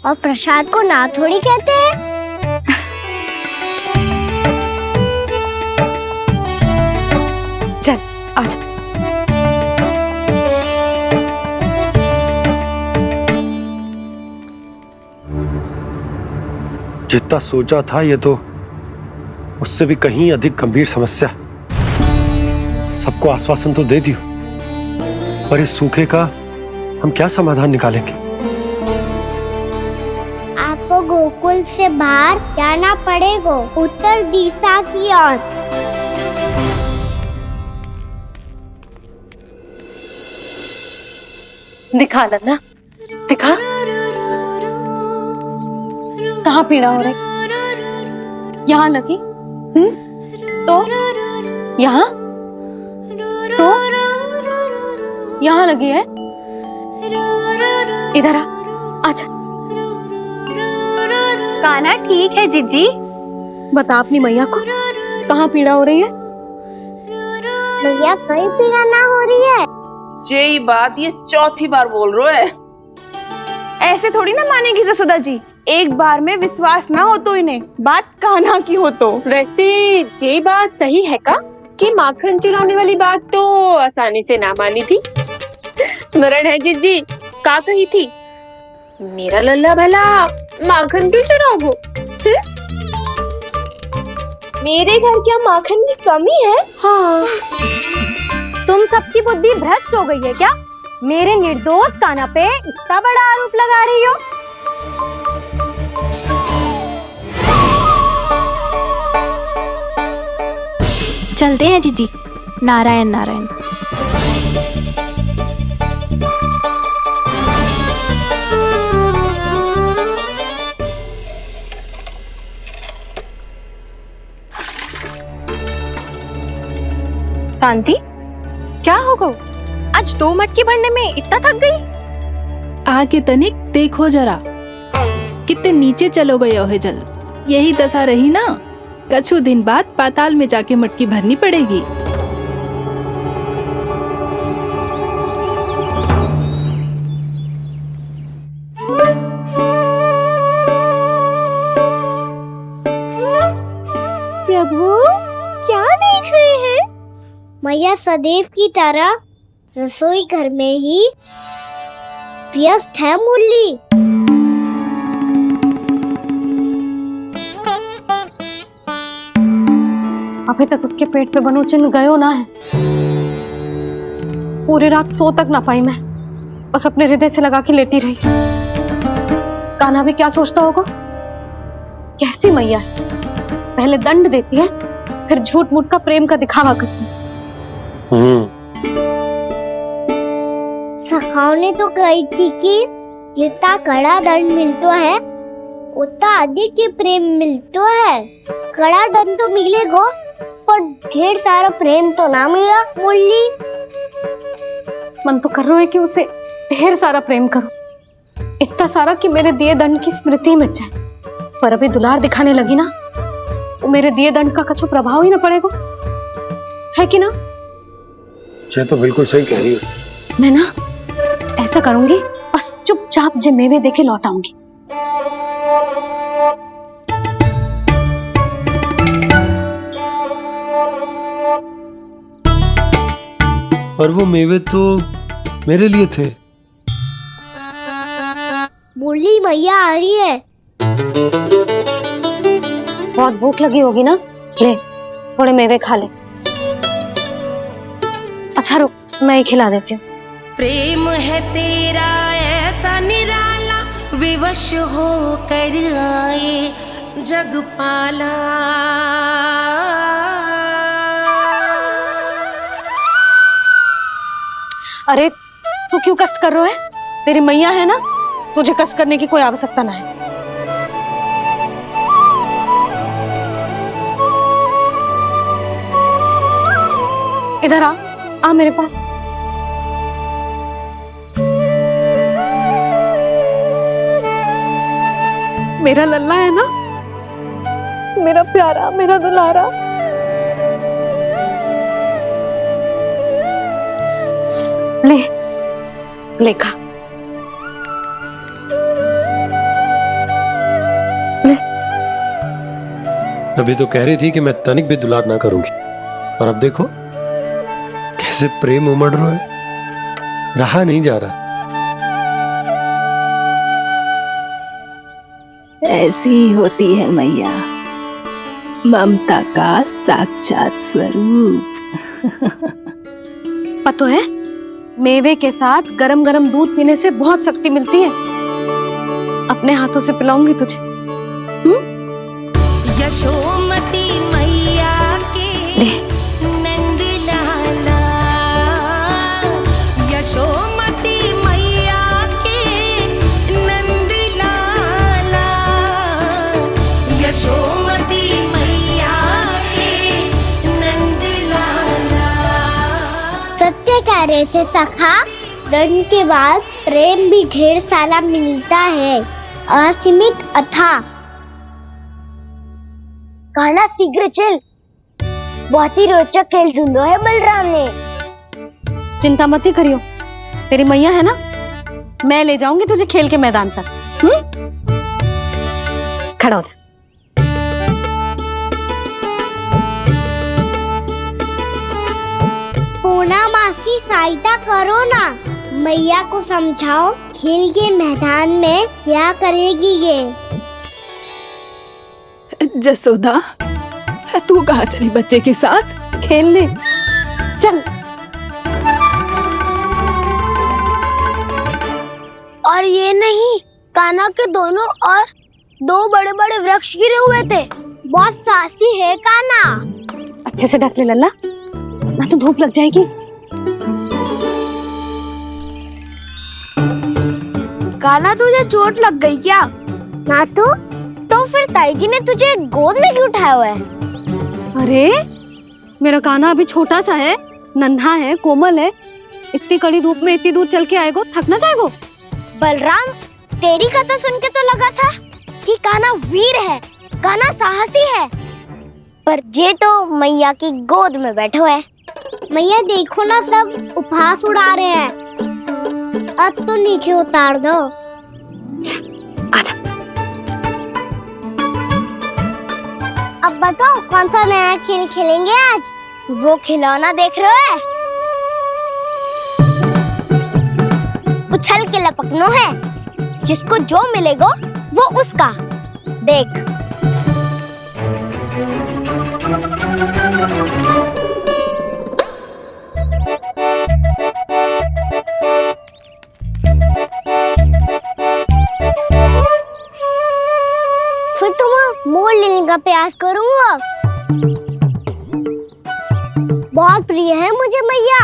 और प्रसाद को ना थोड़ी कहते हैं। चल आज। जितना सोचा था ये तो उससे भी कहीं अधिक गंभीर समस्या। सबको आश्वासन तो दे दियो, पर इस सूखे का हम क्या समाधान निकालेंगे? आपको गोकुल से बाहर जाना पड़ेगा, उत्तर दिशा की ओर। दिखा लन्ना, दिखा। कहाँ पीड़ा हो रही? यहाँ लगी? तो यहाँ? तो यहाँ लगी है? इधर आ, आजा। कान्हा ठीक है जीजी। बता अपनी मैया को कहाँ पीड़ा हो रही है? मैया कोई पीड़ा ना हो रही है। यही बात ये चौथी बार बोल रहे है। ऐसे थोड़ी ना मानेगी जसोदा जी। एक बार में विश्वास ना हो तो इन्हें, बात कान्हा की हो तो। वैसे ये बात सही है का कि माखन चुराने वाली बात तो आसानी से ना मानी थी। स्मरण है जीजी, का कही थी? मेरा लल्ला भला माखन क्यों चुराओगो? मेरे घर क्या माखन की कमी है? हाँ, तुम सबकी बुद्धि भ्रष्ट हो गई है क्या? मेरे निर्दोष कान्हा पे इतना बड़ा आरोप लगा रही हो? चलते हैं जीजी। नारायण नारायण। शांति, क्या हो गया? आज 2 मटकी भरने में इतना थक गई? आगे तनिक देखो जरा, कितने नीचे चलो गए हो जल। यही दशा रही ना, कछु दिन बाद पाताल में जाके मटकी भरनी पड़ेगी। प्रभु, क्या देख रहे हैं? मैया सदैव की तरह रसोई घर में ही व्यस्त है मुरली। अभी तक उसके पेट पे बनो चिन्ह गयो ना है। पूरी रात सो तक ना पाई मैं, बस अपने हृदय से लगा के लेटी रही। कान्हा भी क्या सोचता होगा? कैसी मैया है, पहले दंड देती है, फिर झूठ मूठ का प्रेम का दिखावा करती है। सखाओ ने तो कही थी कि जितना कड़ा दंड मिलता है उतना अधिक ही प्रेम मिलता है। कड़ा दंड तो मिलेगा पर ढेर सारा प्रेम तो ना मिला। मुरली मन तो कर रहा है कि उसे ढेर सारा प्रेम करो, इतना सारा कि मेरे दिए दंड की स्मृति मिट जाए। पर अभी दुलार दिखाने लगी ना तो मेरे दिए दंड का कछु प्रभाव ही ना पड़ेगा, है कि ना? ये तो बिल्कुल सही कह रही हो। मैं ना ऐसा करूंगी, बस चुपचाप जे मेवे देके लौट आऊंगी। पर वो मेवे तो मेरे लिए थे। मुरली मैया आ रही है। बहुत भूख लगी होगी ना, ले थोड़े मेवे खा ले। अच्छा रुक, मैं ही खिला देती हूँ। प्रेम है तेरा ऐसा निराला, विवश हो कर आए जग पाला। अरे तू क्यों कष्ट कर रहा है? तेरी मैया है ना, तुझे कष्ट करने की कोई आवश्यकता ना है। इधर आ मेरे पास। मेरा लल्ला है ना, मेरा प्यारा, मेरा दुलारा। ले खा। ले। अभी तो कह रही थी कि मैं तनिक भी दुलार ना करूंगी, और अब देखो कैसे प्रेम उमड़ रहा है, रहा नहीं जा रहा। ऐसी ही होती है मैया, ममता का साक्षात स्वरूप। पता है, मेवे के साथ गरम गरम दूध पीने से बहुत शक्ति मिलती है। अपने हाथों से पिलाऊंगी तुझे। यशोमती मैया के नंद लाला, यशोमती मैया के नंद लाला, यशोमती मैया के नंद लाला। सत्य कह रहे थे सखा, दंड के बाद प्रेम भी ढेर सारा मिलता है, असीमित अथाह। गाना शीघ्र चल, बहुत ही रोचक खेल ढूंढो है बलराम ने। चिंता मत ही करियो, तेरी मैया है ना, मैं ले जाऊंगी तुझे खेल के मैदान तक। खड़ा हो जा। पूना मासी सहायता करो ना, मैया को समझाओ खेल के मैदान में क्या करेगी ये। जसोदा, तू कहाँ चली बच्चे के साथ? खेलने चल। और ये नहीं, कान्हा के दोनों और दो बड़े बड़े वृक्ष गिरे हुए थे। बहुत साहसी है कान्हा। अच्छे से ढक ले लल्ला, ना तो धूप लग जाएगी। कान्हा तुझे चोट लग गई क्या? ना तो फिर ताई जी ने तुझे गोद में क्यों उठाया हुआ है? अरे मेरा कान्हा अभी छोटा सा है, नन्हा है, कोमल है। इतनी कड़ी धूप में इतनी दूर चल के आएगो, थक ना जाएगो। बलराम, तेरी कथा सुन के तो लगा था कि कान्हा वीर है, कान्हा साहसी है, पर ये तो मैया की गोद में बैठो है। मैया देखो ना, सब उपहास उड़ा रहे हैं। अब तो नीचे उतार दो। आजा। अब बताओ कौन सा नया खेल खेलेंगे आज? वो खिलौना देख रहे हो? उछल के लपकनो है, जिसको जो मिलेगा वो उसका। देख। फिर तुम मोड़ लेने का प्रयास करूंगा। बहुत प्रिय है मुझे मैया।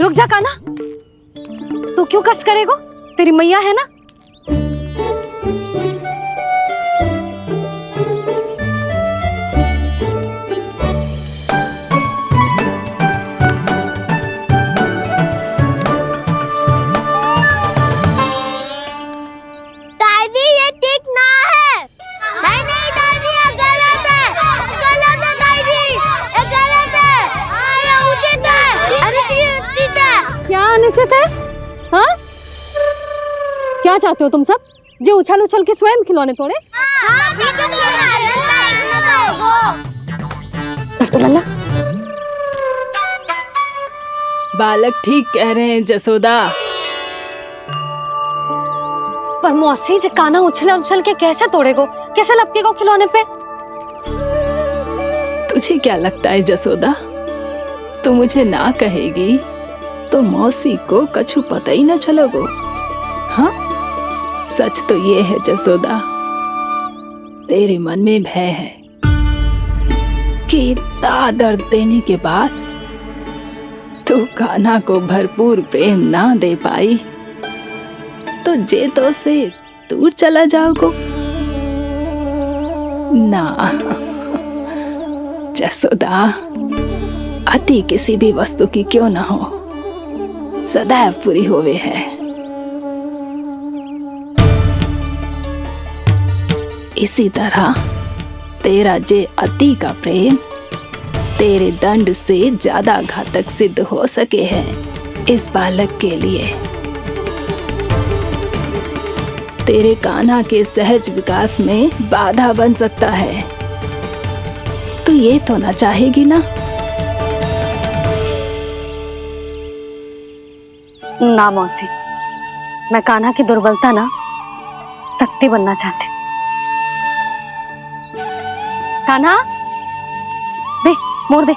रुक जा कान्हा, तू क्यों कष्ट करेगो? तेरी मैया है ना। दादी ये ठीक ना है। नहीं नहीं दादी ये गलत है। गलत है दादी, ये गलत है। ये उचित है, अनुचित है। क्या अनुचित है? हाँ? क्या चाहते हो तुम सब? जो उछल उछल के स्वयं खिलौने तोड़े? तो लल्ला बालक ठीक कह रहे हैं जसोदा। पर मौसी जे काना उछल उछल के कैसे तोड़ेगो? कैसे लपकेगो खिलौने पे? तुझे क्या लगता है जसोदा, तू मुझे ना कहेगी तो मौसी को कछु पता ही न चलोगो? हाँ, सच तो ये है जसोदा, तेरे मन में भय है कि इतना दर्द देने के बाद तू कान्हा को भरपूर प्रेम ना दे पाई तो जे तो से दूर चला जाओगो ना। जसोदा, अति किसी भी वस्तु की क्यों ना हो, सदैव पूरी होवे है। इसी तरह तेरा जे अति का प्रेम तेरे दंड से ज्यादा घातक सिद्ध हो सके है इस बालक के लिए। तेरे कान्हा के सहज विकास में बाधा बन सकता है। तू ये तो ना चाहेगी ना? ना मौसी, मैं कान्हा की दुर्बलता ना शक्ति बनना चाहती। कान्हा दे, मोड़ दे।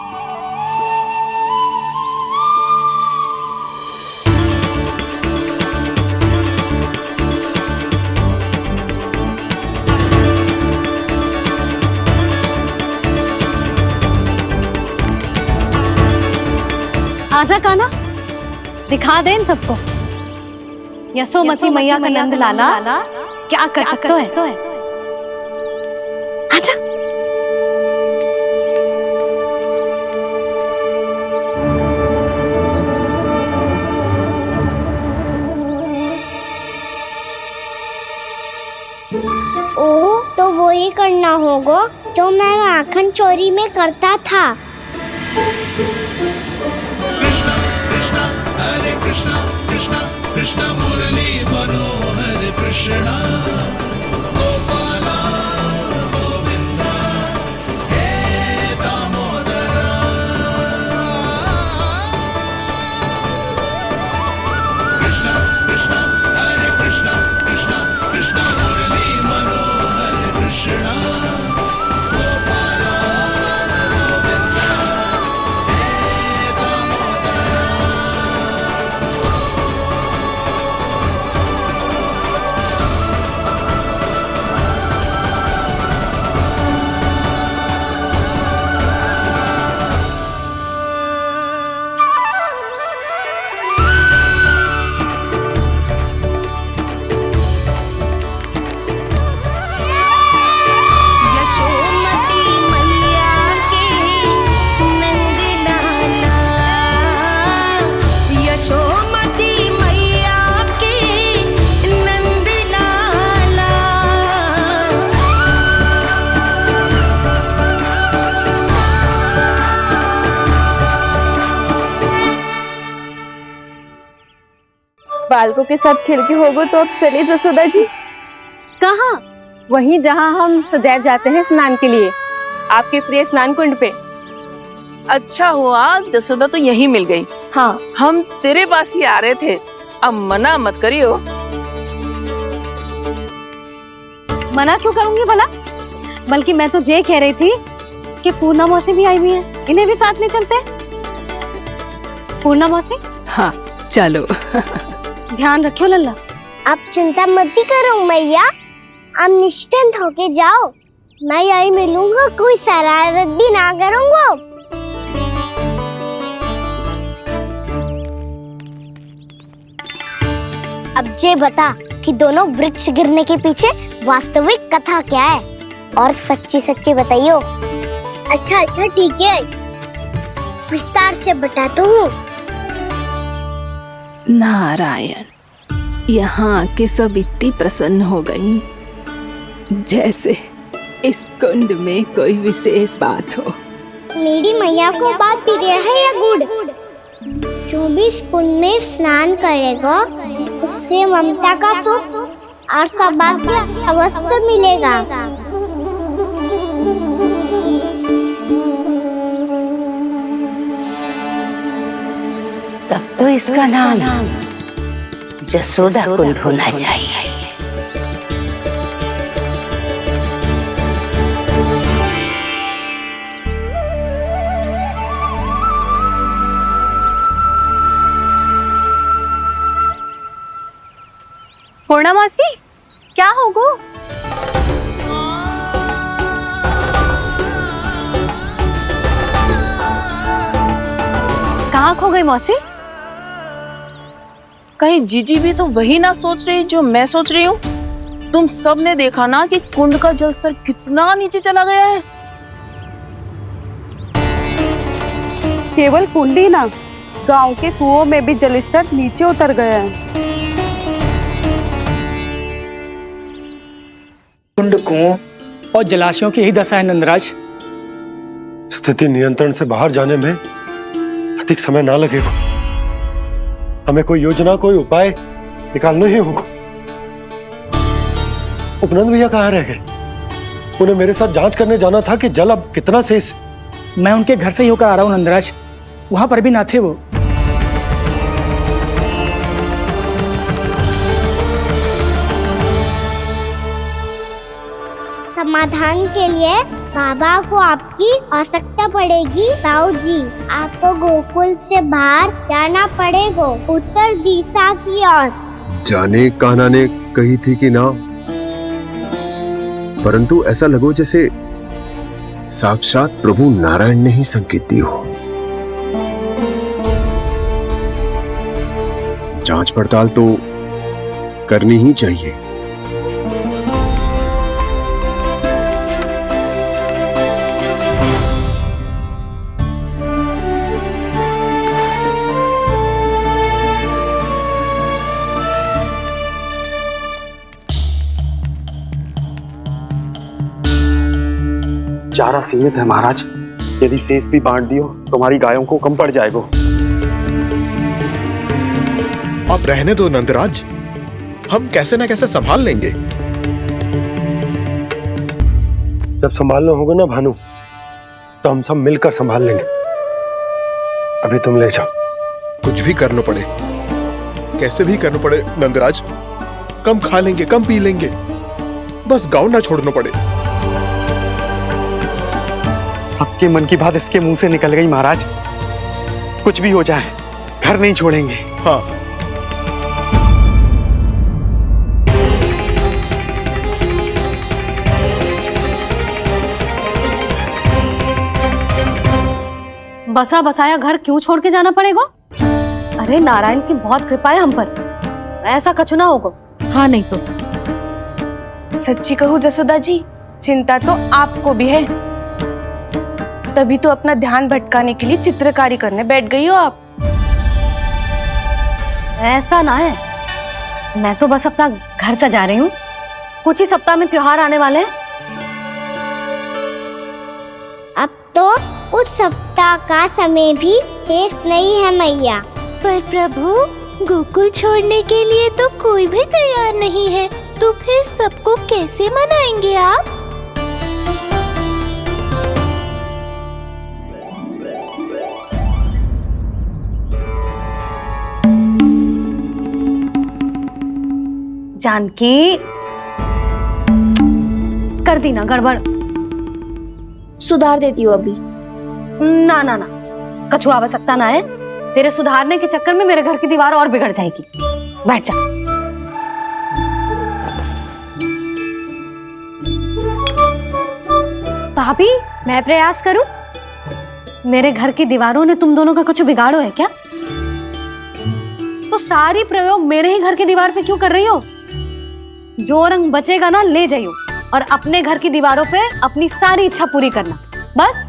आजा कान्हा, दिखा दे इन सबको यशोमती मैया का नंद लाला क्या कर सकता है। आजा। ओ तो वो ही करना होगा जो मैं माखन चोरी में करता था। कृष्णा कृष्णा हरे कृष्णा कृष्णा कृष्णा मुरली मनोहर कृष्णा गोपाला गोविंदा हे दामोदरा। कृष्णा कृष्णा हरे कृष्णा कृष्णा कृष्णा मुरली मनोहर कृष्णा गोपाला गोविंदा हे दामोदरा। यशोमती मैया के नंद लाला, यशोमती मैया के नंद लाला। बालकों के साथ खेल के होगो तो अब चलिए जसोदा जी। कहाँ? वहीं जहाँ हम सदैव जाते हैं स्नान के लिए, आपके प्रिय स्नान कुंड पे। अच्छा हुआ जसोदा तो यही मिल गई। हाँ, हम तेरे पास ही आ रहे थे, अब मना मत करियो। मना क्यों करूंगी भला? बल्कि मैं तो ये कह रही थी कि पूर्णा मौसी भी आई हुई है, इन्हें भी साथ ले चलते हैं। पूर्णा मौसी, हाँ चलो। ध्यान रखियो लल्ला। आप चिंता मत करो मैया, आप निश्चिंत होके जाओ, मैं यही मिलूंगा, कोई शरारत भी ना करूंगा। अब ये बता कि दोनों वृक्ष गिरने के पीछे वास्तविक कथा क्या है, और सच्ची सच्ची बताइयो। अच्छा अच्छा ठीक है, विस्तार से बताता हूँ। नारायण, यहाँ के सब इतनी प्रसन्न हो गई जैसे इस कुंड में कोई विशेष बात हो। मेरी मैया को बात प्रिय है या गुड़? जो भी इस कुंड में स्नान करेगा उससे ममता का सुख और सौभाग्य अवश्य मिलेगा। तब तो इसका नाम जसोदा कुंड होना चाहिए। पूर्णा मासी, क्या होगो? कहाँ खो गई मौसी? कहीं जीजी भी तो वही ना सोच रही जो मैं सोच रही हूँ। तुम सब ने देखा ना कि कुंड का जलस्तर कितना नीचे चला गया है। केवल कुंड ही ना, गांव के कुओं में भी जलस्तर नीचे उतर गया है। कुंड, कुओं और जलाशयों की यही दशा है नंदराज। स्थिति नियंत्रण से बाहर जाने में अधिक समय ना लगेगा। हमें कोई योजना, कोई उपाय निकालना ही होगा। उपनंद भैया कहाँ रह गए? उन्हें मेरे साथ जांच करने जाना था कि जल अब कितना शेष। मैं उनके घर से ही होकर आ रहा हूँ नंदराज, वहां पर भी ना थे वो। समाधान के लिए बाबा को आपकी आवश्यकता पड़ेगी। ताऊ जी, आपको गोकुल से बाहर जाना पड़ेगा, उत्तर दिशा की ओर। जाने कान्हा ने कही थी कि ना, परंतु ऐसा लगो जैसे साक्षात प्रभु नारायण ने ही संकेत दी हो। जांच पड़ताल तो करनी ही चाहिए। चारा सीमित है महाराज, यदि शेष भी बांट दियो तो हमारी गायों को कम पड़ जाएगा। आप रहने दो नंदराज, हम कैसे न कैसे संभाल लेंगे। जब संभालना होगा ना भानु, तो हम सब मिलकर संभाल लेंगे। अभी तुम ले जाओ। कुछ भी करना पड़े, कैसे भी करना पड़े नंदराज, कम खा लेंगे, कम पी लेंगे, बस गांव ना छोड़ना पड़े। सबके मन की बात इसके मुंह से निकल गई महाराज। कुछ भी हो जाए घर नहीं छोड़ेंगे। हाँ, बसा बसाया घर क्यों छोड़ के जाना पड़ेगा? अरे नारायण की बहुत कृपा है हम पर, ऐसा कछु ना होगा। हाँ नहीं तो सच्ची कहूँ जसोदा जी, चिंता तो आपको भी है, तभी तो अपना ध्यान भटकाने के लिए चित्रकारी करने बैठ गई हो आप। ऐसा ना है, मैं तो बस अपना घर सजा रही हूँ। कुछ ही सप्ताह में त्योहार आने वाले हैं। अब तो कुछ सप्ताह का समय भी शेष नहीं है मैया। पर प्रभु, गोकुल छोड़ने के लिए तो कोई भी तैयार नहीं है, तो फिर सबको कैसे मनाएंगे आप? जानकी, कर दी ना गड़बड़। सुधार देती हूँ अभी। ना ना ना, कछु आवश्यकता ना है। तेरे सुधारने के चक्कर में मेरे घर की दीवार और बिगड़ जाएगी। बैठ जा। भाभी, मैं प्रयास करूं? मेरे घर की दीवारों ने तुम दोनों का कुछ बिगाड़ो है क्या? तो सारी प्रयोग मेरे ही घर की दीवार पे क्यों कर रही हो? जो रंग बचेगा ना ले जाइयो और अपने घर की दीवारों पे अपनी सारी इच्छा पूरी करना, बस।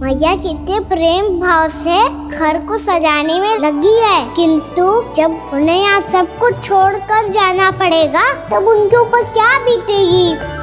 मैया कितने प्रेम भाव से घर को सजाने में लगी है, किंतु जब उन्हें यहाँ सब कुछ छोड़कर जाना पड़ेगा तब उनके ऊपर क्या बीतेगी।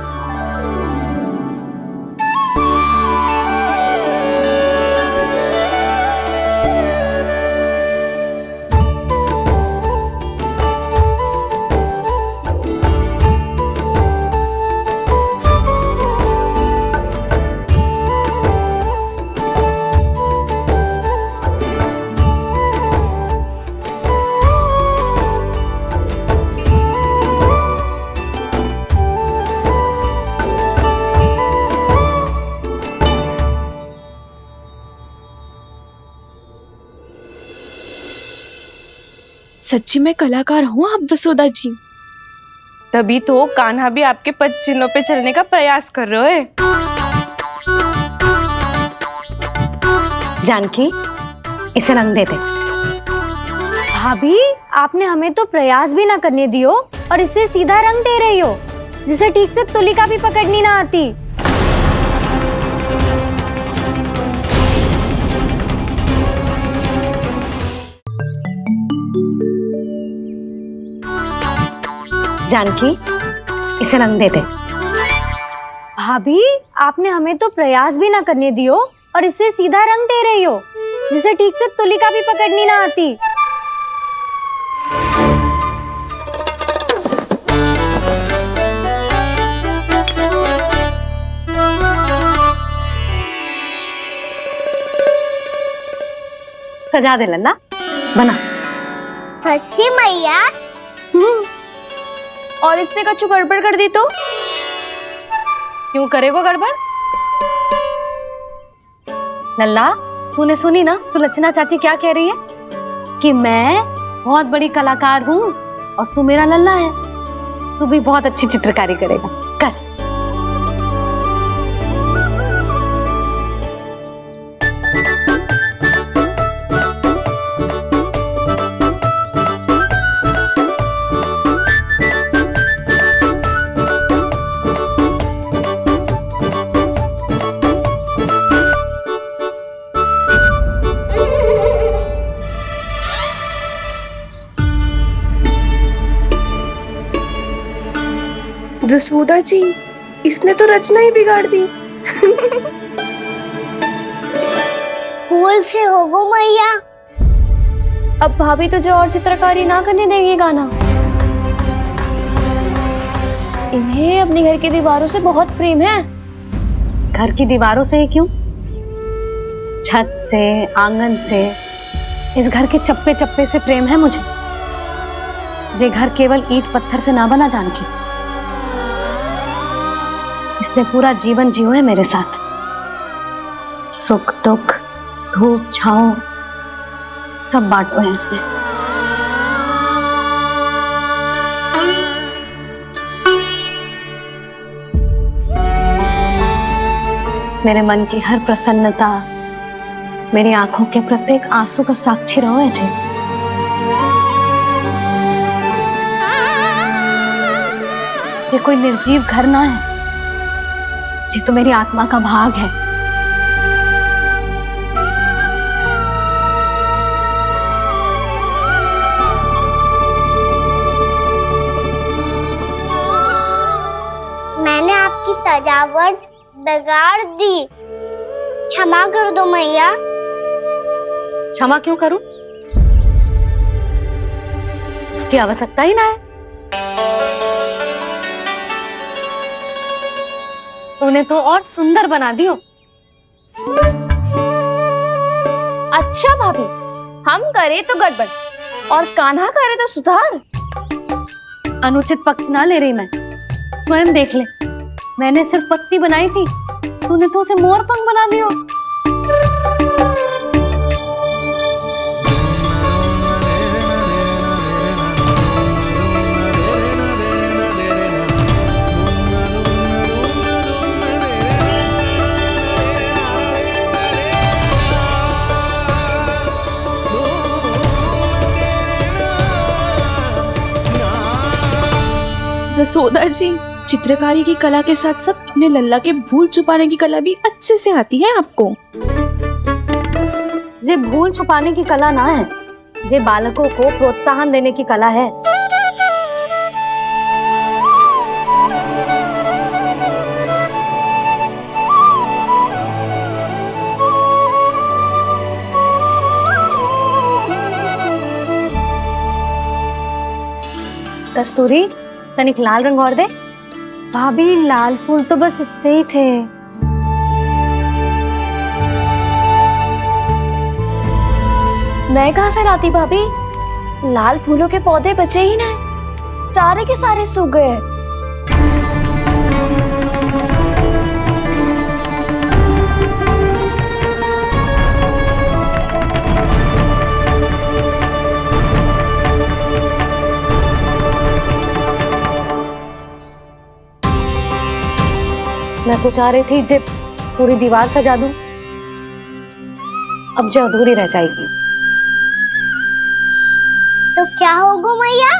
सच्ची में कलाकार हूँ आप जसोदा जी, तभी तो कान्हा भी आपके पद चिन्हों पे चलने का प्रयास कर रहे हैं। जानकी, इसे रंग दे दे। भाभी, आपने हमें तो प्रयास भी ना करने दियो और इसे सीधा रंग दे रही हो, जिसे ठीक से तुलिका भी पकड़नी ना आती। जानकी, इसे रंग दे दे। भाभी, आपने हमें तो प्रयास भी ना करने दियो और इसे सीधा रंग दे रही हो, जिसे ठीक से तुलिका भी पकड़नी ना आती। सजा दे लल्ला, बना। सच्ची मैया? और इसने कछु गड़बड़ कर दी तो? क्यों करेगो गड़बड़? लल्ला, तूने सुनी ना सुलक्षणा चाची क्या कह रही है? कि मैं बहुत बड़ी कलाकार हूँ और तू मेरा लल्ला है, तू भी बहुत अच्छी चित्रकारी करेगा, कर। जसोदा जी, इसने तो रचना ही बिगाड़ दी। फूल से होगो मैया। अब भाभी तुझे और चित्रकारी ना करने देंगी गाना। इन्हें अपने घर की दीवारों से बहुत प्रेम है। घर की दीवारों से ही क्यों, छत से, आंगन से, इस घर के चप्पे चप्पे से प्रेम है मुझे। ये घर केवल ईंट पत्थर से ना बना जानकी, इसने पूरा जीवन जियो है मेरे साथ। सुख दुख, धूप छांव सब बांटो है इसने। मेरे मन की हर प्रसन्नता, मेरी आंखों के प्रत्येक आंसू का साक्षी रहो है जी। ये कोई निर्जीव घर ना है, ये तो मेरी आत्मा का भाग है। मैंने आपकी सजावट बिगाड़ दी, क्षमा कर दो मैया। क्षमा क्यों करूं? उसकी आवश्यकता ही ना है। तूने तो और सुंदर बना दियो। अच्छा भाभी, हम करे तो गड़बड़ और कान्हा करे तो सुधार। अनुचित पक्ष ना ले रही मैं, स्वयं देख ले। मैंने सिर्फ पत्ती बनाई थी, तूने तो उसे मोर पंख बना दियो। जसोदा जी, चित्रकारी की कला के साथ साथ अपने लल्ला के भूल छुपाने की कला भी अच्छे से आती है आपको। जे भूल छुपाने की कला ना है, जे बालकों को प्रोत्साहन देने की कला है। कस्तूरी, तनिक लाल रंग और दे। भाभी लाल फूल तो बस इतने ही थे। मैं कहाँ से लाती भाभी? लाल फूलों के पौधे बचे ही नहीं, सारे के सारे सूख गए। मैं तो चाह रही थी जब पूरी दीवार सजा दूं, अब जो अधूरी रह जाएगी। तो क्या होगा मैया,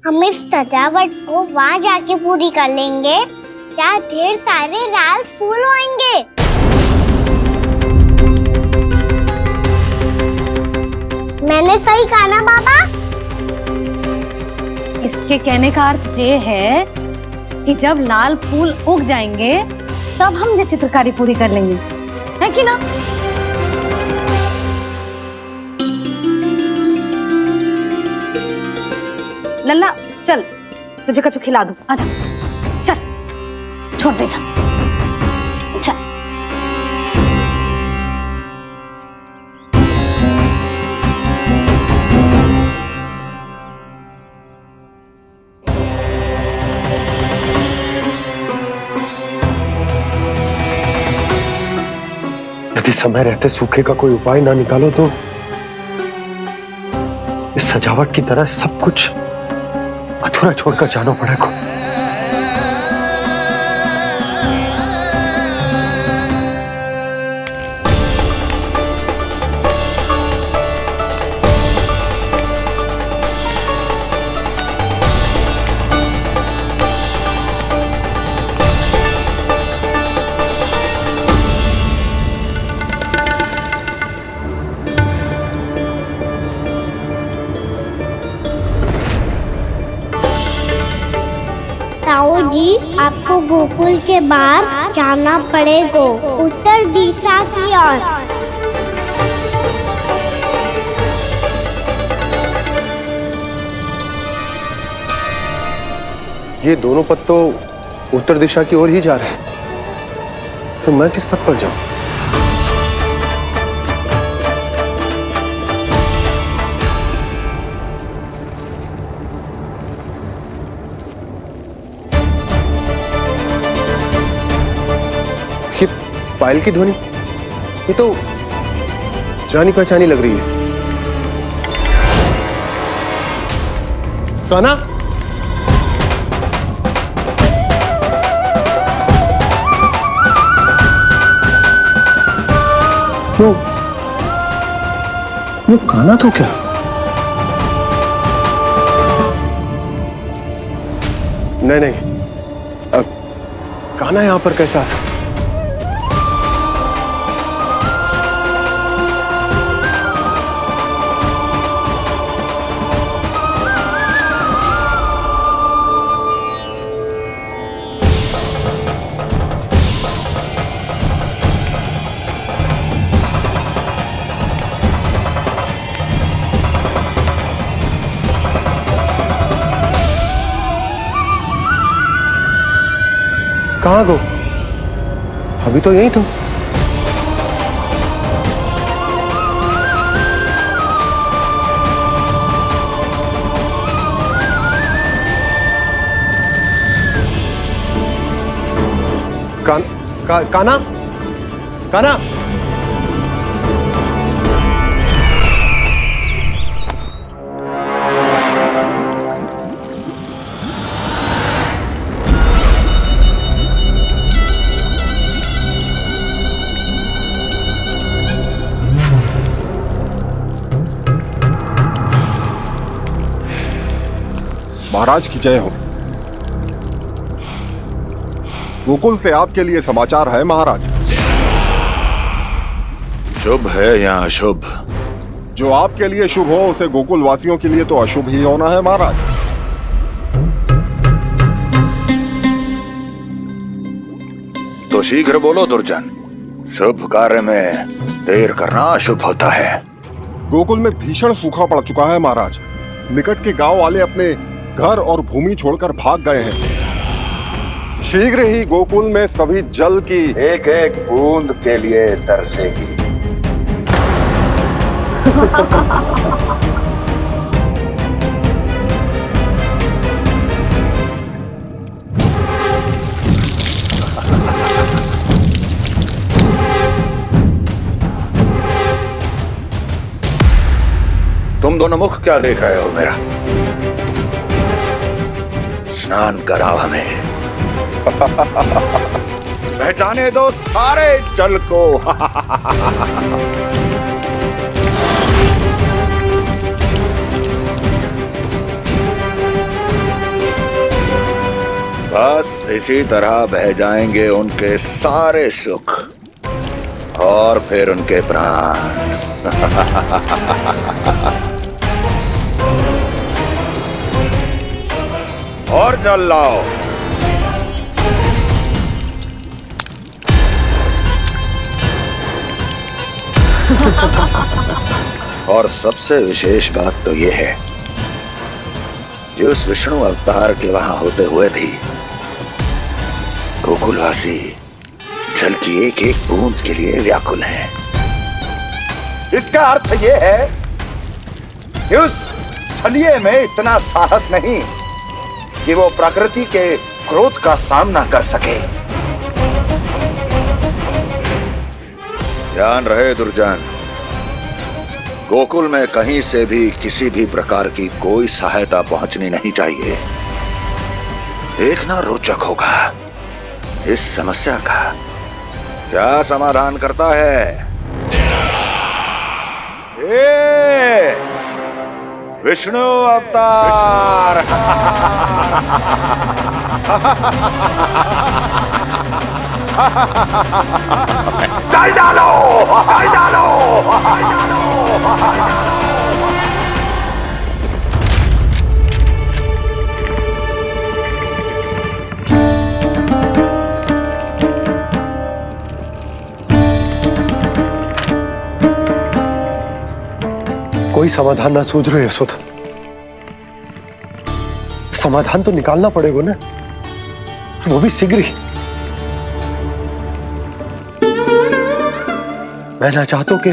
हम इस सजावट को वहाँ जाके पूरी कर लेंगे, क्या ढेर सारे लाल फूल होंगे। मैंने सही कहा ना बाबा? इसके कहने का अर्थ ये है कि जब लाल फूल उग जाएंगे तब हम ये चित्रकारी पूरी कर लेंगे, है कि ना? लल्ला चल, तुझे कछु खिला दूं, आजा, चल, छोड़ दे, चल, चल। यदि समय रहते सूखे का कोई उपाय ना निकालो तो इस सजावट की तरह सब कुछ अधूरा छोड़कर जाना पड़ेगा। ताऊ जी, आपको गोकुल के बाहर जाना पड़ेगा, उत्तर दिशा की ओर। ये दोनों पथ तो उत्तर दिशा की ओर ही जा रहे हैं, तो मैं किस पथ पर जाऊं? ये पायल की ध्वनि, ये तो जानी पहचानी लग रही है। कान्हा, वो कान्हा तो क्या? नहीं नहीं, कान्हा यहां पर कैसे आ सकता? कहाँ गो? अभी तो यही तो। कान्हा, कान्हा, महाराज की जय हो। गोकुल से आपके लिए समाचार है महाराज। शुभ है या अशुभ? जो आपके लिए शुभ हो उसे गोकुल वासियों के लिए तो अशुभ ही होना है महाराज। तो शीघ्र बोलो दुर्जन, शुभ कार्य में देर करना अशुभ होता है। गोकुल में भीषण सूखा पड़ चुका है महाराज। निकट के गांव वाले अपने घर और भूमि छोड़कर भाग गए हैं। शीघ्र ही गोकुल में सभी जल की एक एक बूंद के लिए तरसेगी। तुम दोनों मुख क्या देख रहे हो मेरा? स्नान कराओ हमें। पहचाने दो सारे जल को। बस इसी तरह बह जाएंगे उनके सारे सुख और फिर उनके प्राण। और जल लाओ। और सबसे विशेष बात तो यह है कि उस विष्णु अवतार के वहां होते हुए भी गोकुलवासी जल की एक एक बूंद के लिए व्याकुल हैं। इसका अर्थ यह है कि उस छलिए में इतना साहस नहीं कि वो प्रकृति के क्रोध का सामना कर सके। ध्यान रहे दुर्जन, गोकुल में कहीं से भी किसी भी प्रकार की कोई सहायता पहुंचनी नहीं चाहिए। देखना रोचक होगा इस समस्या का क्या समाधान करता है। विष्णु अवतार। चल डालो, चल डालो, चल डालो। कोई समाधान ना सूझ रहे यशोदा। समाधान तो निकालना पड़ेगा ना, वो भी शीघ्र ही। मैं ना चाहता हूं कि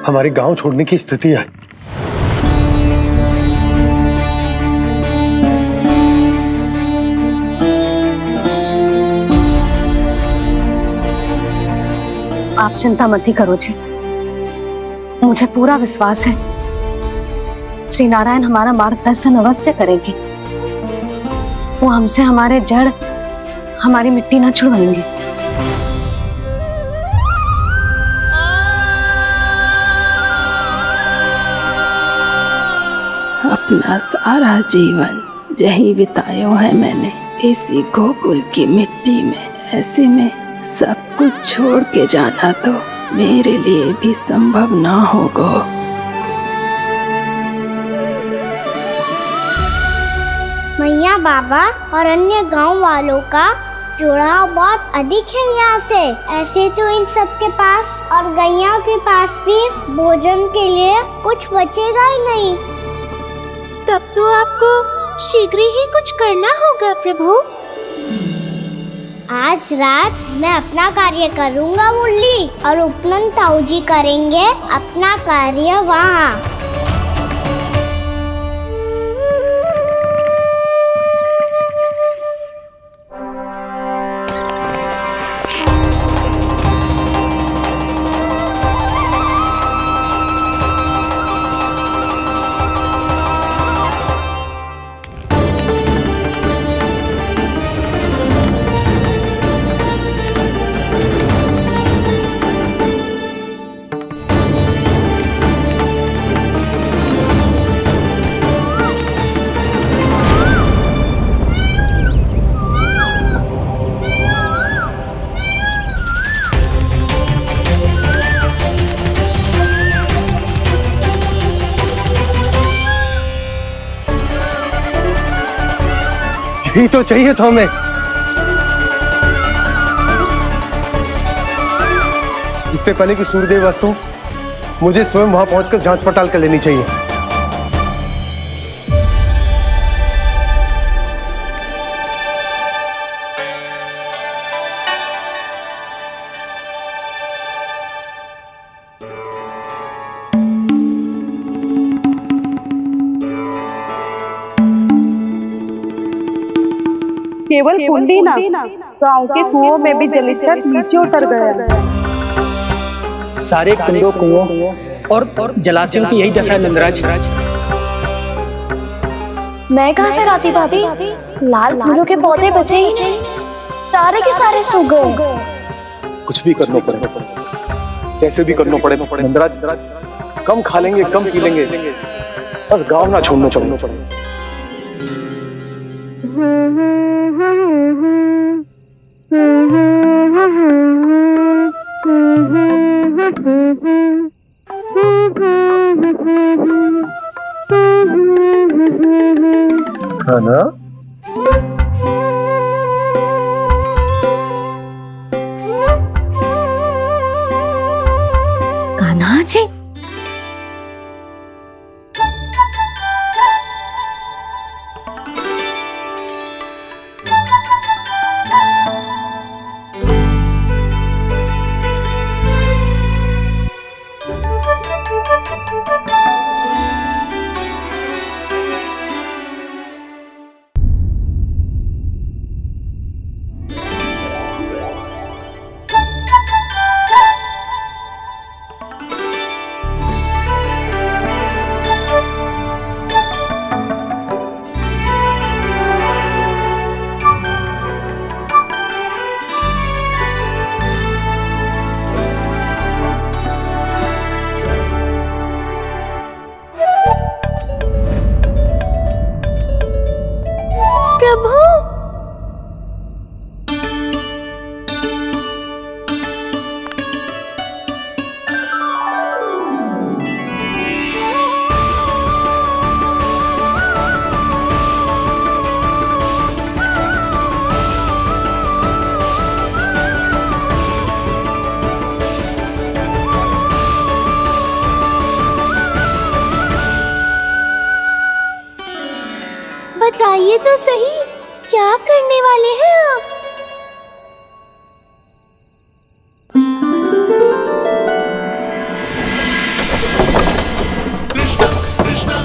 हमारे गांव छोड़ने की स्थिति आए। आप चिंता मत ही करो जी, मुझे पूरा विश्वास है श्री नारायण हमारा मार्गदर्शन अवश्य करेंगे। वो हमसे हमारे जड़, हमारी मिट्टी न छुड़वाएंगे। अपना सारा जीवन यही बितायो है मैंने, इसी गोकुल की मिट्टी में। ऐसे में सब कुछ छोड़ के जाना तो मेरे लिए भी संभव ना होगा। मैया बाबा और अन्य गांव वालों का जुड़ाव बहुत अधिक है यहाँ से। ऐसे तो इन सब के पास और गैया के पास भी भोजन के लिए कुछ बचेगा ही नहीं। तब तो आपको शीघ्र ही कुछ करना होगा प्रभु। आज रात मैं अपना कार्य करूँगा मुरली, और उपनंद ताऊ जी करेंगे अपना कार्य वहाँ। यही तो चाहिए था हमें। इससे पहले कि सूर्यदेव अस्त हो, मुझे स्वयं वहां पहुंचकर जांच पड़ताल कर लेनी चाहिए। केवल कुंडी ना, गांव के कुओं में भी जलस्तर नीचे उतर गया। सारे कुंडों कुओं और जलाशयों की यही दशा है नंदराज। मैं कहाँ से लाती भाभी? लाल फूलों के पौधे बचे ही नहीं, सारे के सारे सूख गए। कुछ भी करना पड़े, कैसे भी करना पड़े नंदराज। कम खा लेंगे, कम पी लेंगे, बस गांव ना छोड़ना पड़े। है ना? कान्हा जी, प्रभु, बताइए तो सही, क्या करने वाले हैं आप? कृष्ण कृष्ण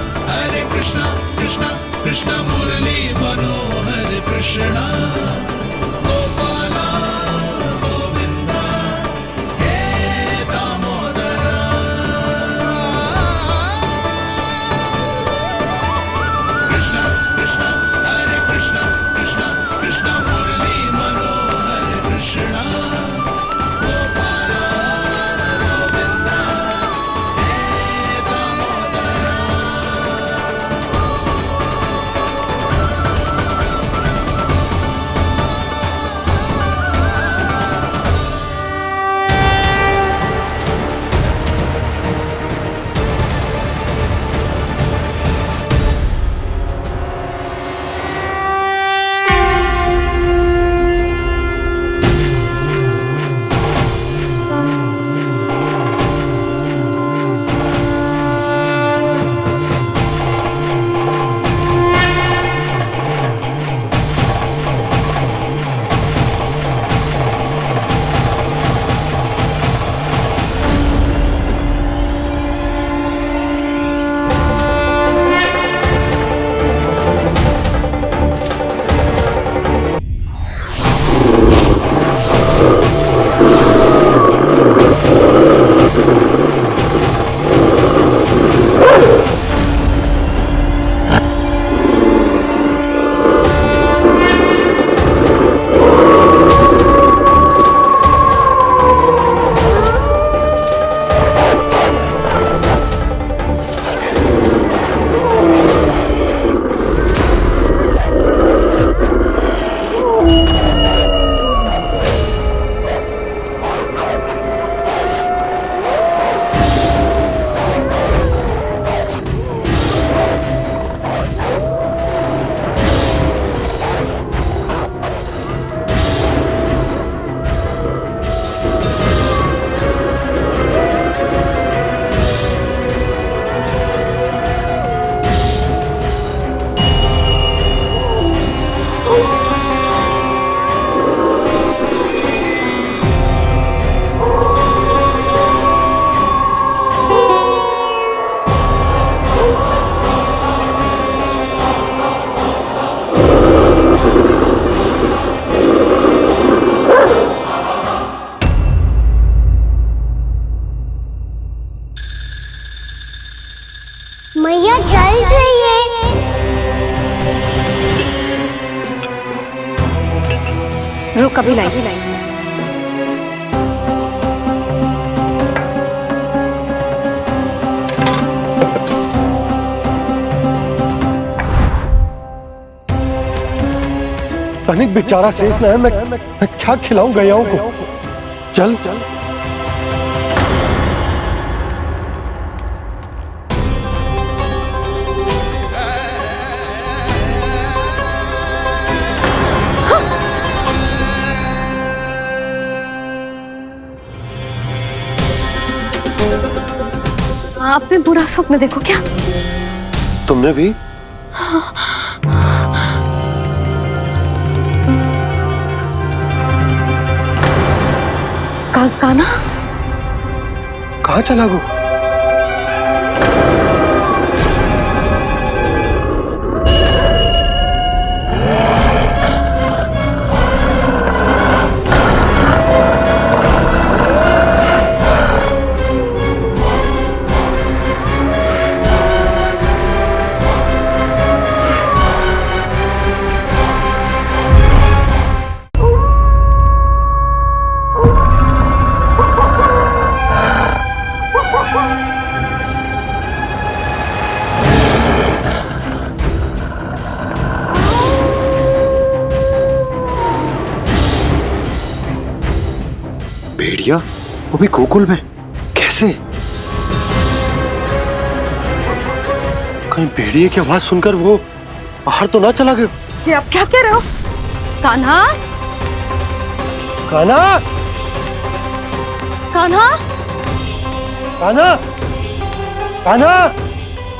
कभी लाई। तनिक बेचारा शेष न है, मैं क्या खिलाऊं गयाओं को। चल चल आपने बुरा स्वप्न देखो क्या? तुमने भी? कान्हा कहाँ चला गो? भेड़िया वो भी गोकुल में कैसे? कहीं भेड़िए की आवाज सुनकर वो बाहर तो ना चला गया? जी आप क्या कह रहे हो? कान्हा कान्हा कान्हा कान्हा कान्हा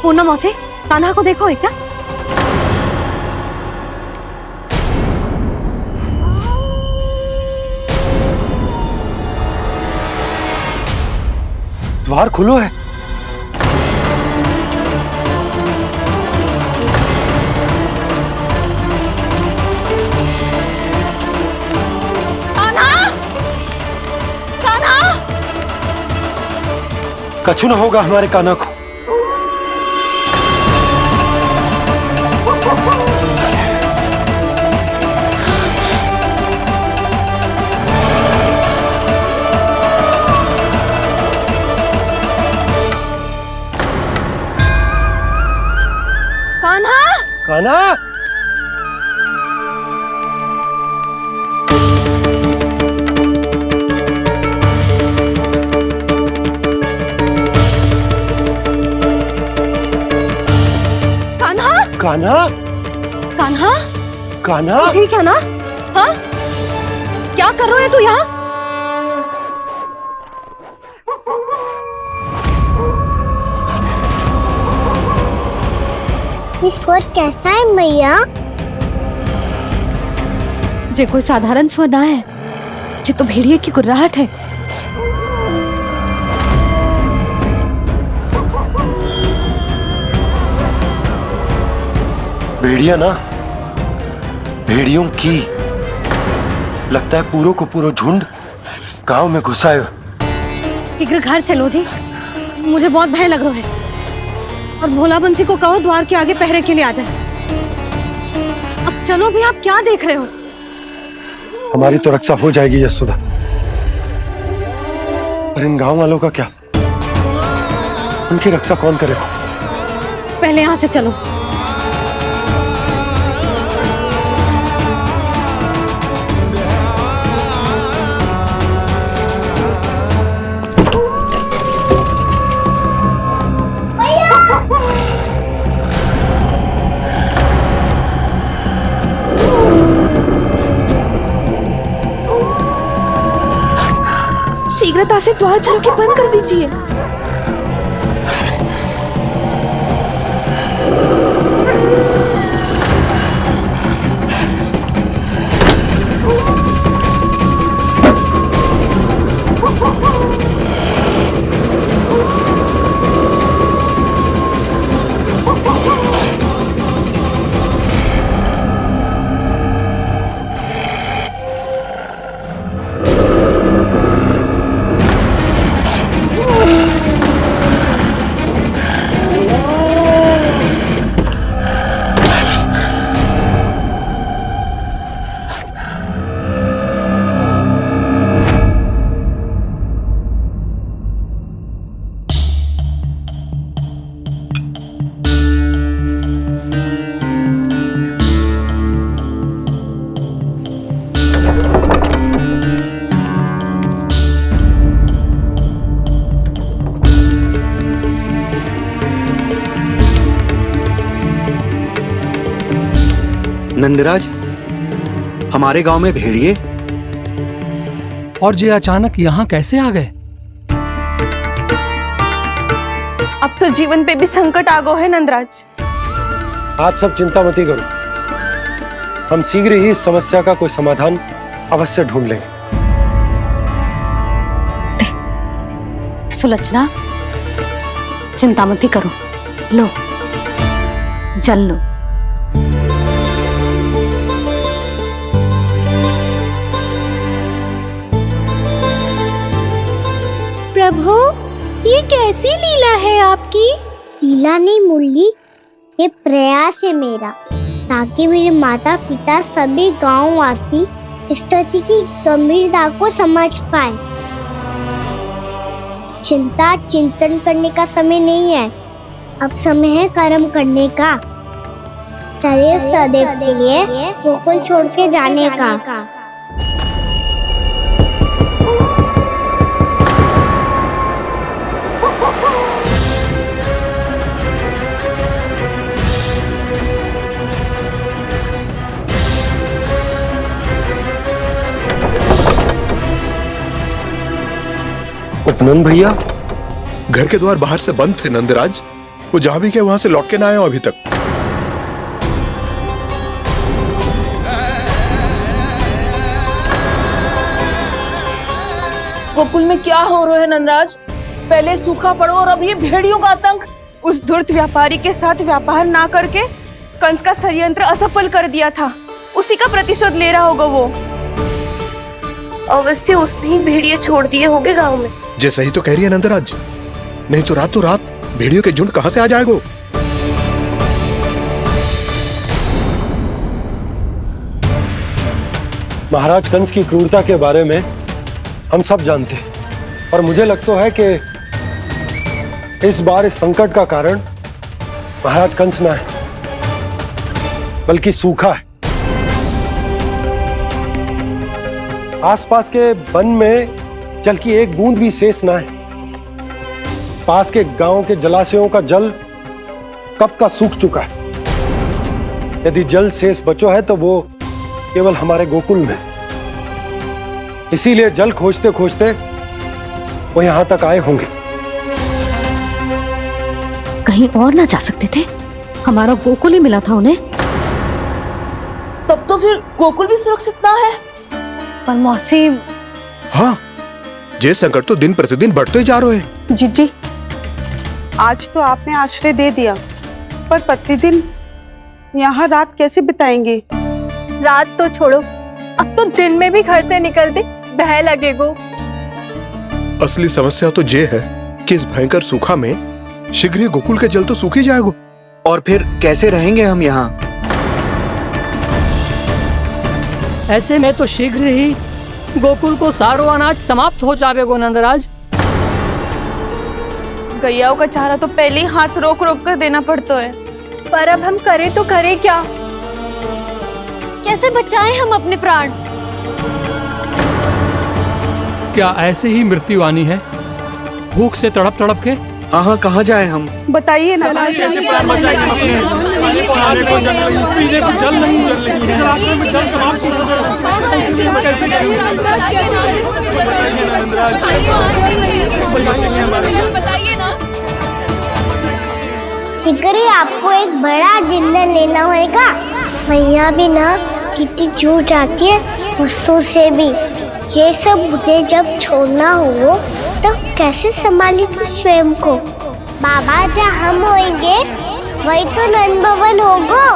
पूनम मौसी, कान्हा को देखो है क्या? द्वार खुलो है। कान्हा कान्हा कछु ना होगा हमारे कान्हा को। कान्हा कान्हा कान्हा कान्हा कान्हा ठीक है ना? हाँ क्या कर रहे हो तू यहाँ? स्वर कैसा है मैया? जे कोई साधारण स्वर ना है, जे तो भेड़िए की गुर्राहट है। भेड़िया ना, भेड़ियों की लगता है पूरो को पूरो झुंड गांव में घुसा है। शीघ्र घर चलो जी, मुझे बहुत भय लग रहा है। और भोला बंसी को कहो द्वार के आगे पहरे के लिए आ जाए। अब चलो भी, आप क्या देख रहे हो? हमारी तो रक्षा हो जाएगी यशोदा, पर इन गांव वालों का क्या? उनकी रक्षा कौन करेगा? पहले यहाँ से चलो। शीघ्रता से द्वार झरोखे बंद कर दीजिए। नंदराज, हमारे गांव में भेड़िए? और ये अचानक यहाँ कैसे आ गए? अब तो जीवन पे भी संकट आ गो है नंदराज। आप सब चिंता मत करो, हम शीघ्र ही इस समस्या का कोई समाधान अवश्य ढूंढ लेंगे। सुलक्षणा, चिंता मत करो, लो जल लो। प्रभु, ये कैसी लीला है आपकी? लीला नहीं मुरली, ये प्रयास है मेरा, ताकि मेरे माता पिता सभी गांव वासी इस स्थिति की गंभीरता को समझ पाए। चिंता चिंतन करने का समय नहीं है, अब समय है कर्म करने का, सदैव सदैव के लिए गोकुल छोड़ के जाने का। उपनंद भैया, घर के द्वार बाहर से बंद थे नंदराज, वो जहां भी गए वहां से लौट के ना आए हो अभी तक। गोकुल में क्या हो रहा है नंदराज? पहले सूखा पड़ो और अब ये भेड़ियों का आतंक। उस धूर्त व्यापारी के साथ व्यापार ना करके कंस का षड्यंत्र असफल कर दिया था, उसी का प्रतिशोध ले रहा होगा वो। अवश्य उसने ही भेड़िए छोड़ दिए होंगे गांव में। जे सही तो कह रही है नंदराज, नहीं तो रात भेड़ियों के झुंड कहां से आ जाएगो? महाराज कंस की क्रूरता के बारे में हम सब जानते हैं, और मुझे लगता है कि इस बार इस संकट का कारण महाराज कंस ना है, बल्कि सूखा है। आसपास के वन में जल की एक बूंद भी शेष ना है। पास के गांव के जलाशयों का जल कब का सूख चुका है। यदि जल शेष बचो है तो वो केवल हमारे गोकुल में। इसीलिए जल खोजते खोजते वो यहां तक आए होंगे। कहीं और ना जा सकते थे? हमारा गोकुल ही मिला था उन्हें। तब तो फिर गोकुल भी सुरक्षित ना है। पर मौसी, हाँ, ये संकट तो दिन प्रतिदिन बढ़ते जा रहे हैं। जीजी, आज तो आपने आश्रय दे दिया, पर प्रतिदिन यहाँ रात कैसे बिताएंगे? रात तो छोड़ो, अब तो दिन में भी घर से निकलते भय लगेगो। असली समस्या तो ये है कि इस भयंकर सूखा में शीघ्र ही गोकुल के जल तो सूख ही जाएगा। और फिर कैसे रहेंगे हम यहाँ? ऐसे में तो शीघ्र ही गोकुल को सारो अनाज समाप्त हो जाएगो नंदराज। गैयाओं का चारा तो पहले ही हाथ रोक रोक कर देना पड़ता है। पर अब हम करें तो करें क्या? कैसे बचाएं हम अपने प्राण? क्या ऐसे ही मृत्यु आनी है, भूख से तड़प तड़प के? हाँ, कहाँ जाए हम? बताइए ना। कैसे प्राण बचाएंगे अपने? खाने को जल नहीं, पीने को जल नहीं, जलाशय में जल समाप्त हो गया। कैसे बताइए ना। शीघ्र ही आपको एक बड़ा निर्णय लेना होगा। मैया भी ना कितनी जूझ जाती है गुस्सों से भी। ये सब उन्हें जब छोड़ना हो तो कैसे संभाले तू स्वयं को? बाबा जहाँ हम होंगे वही तो नंद भवन होगा,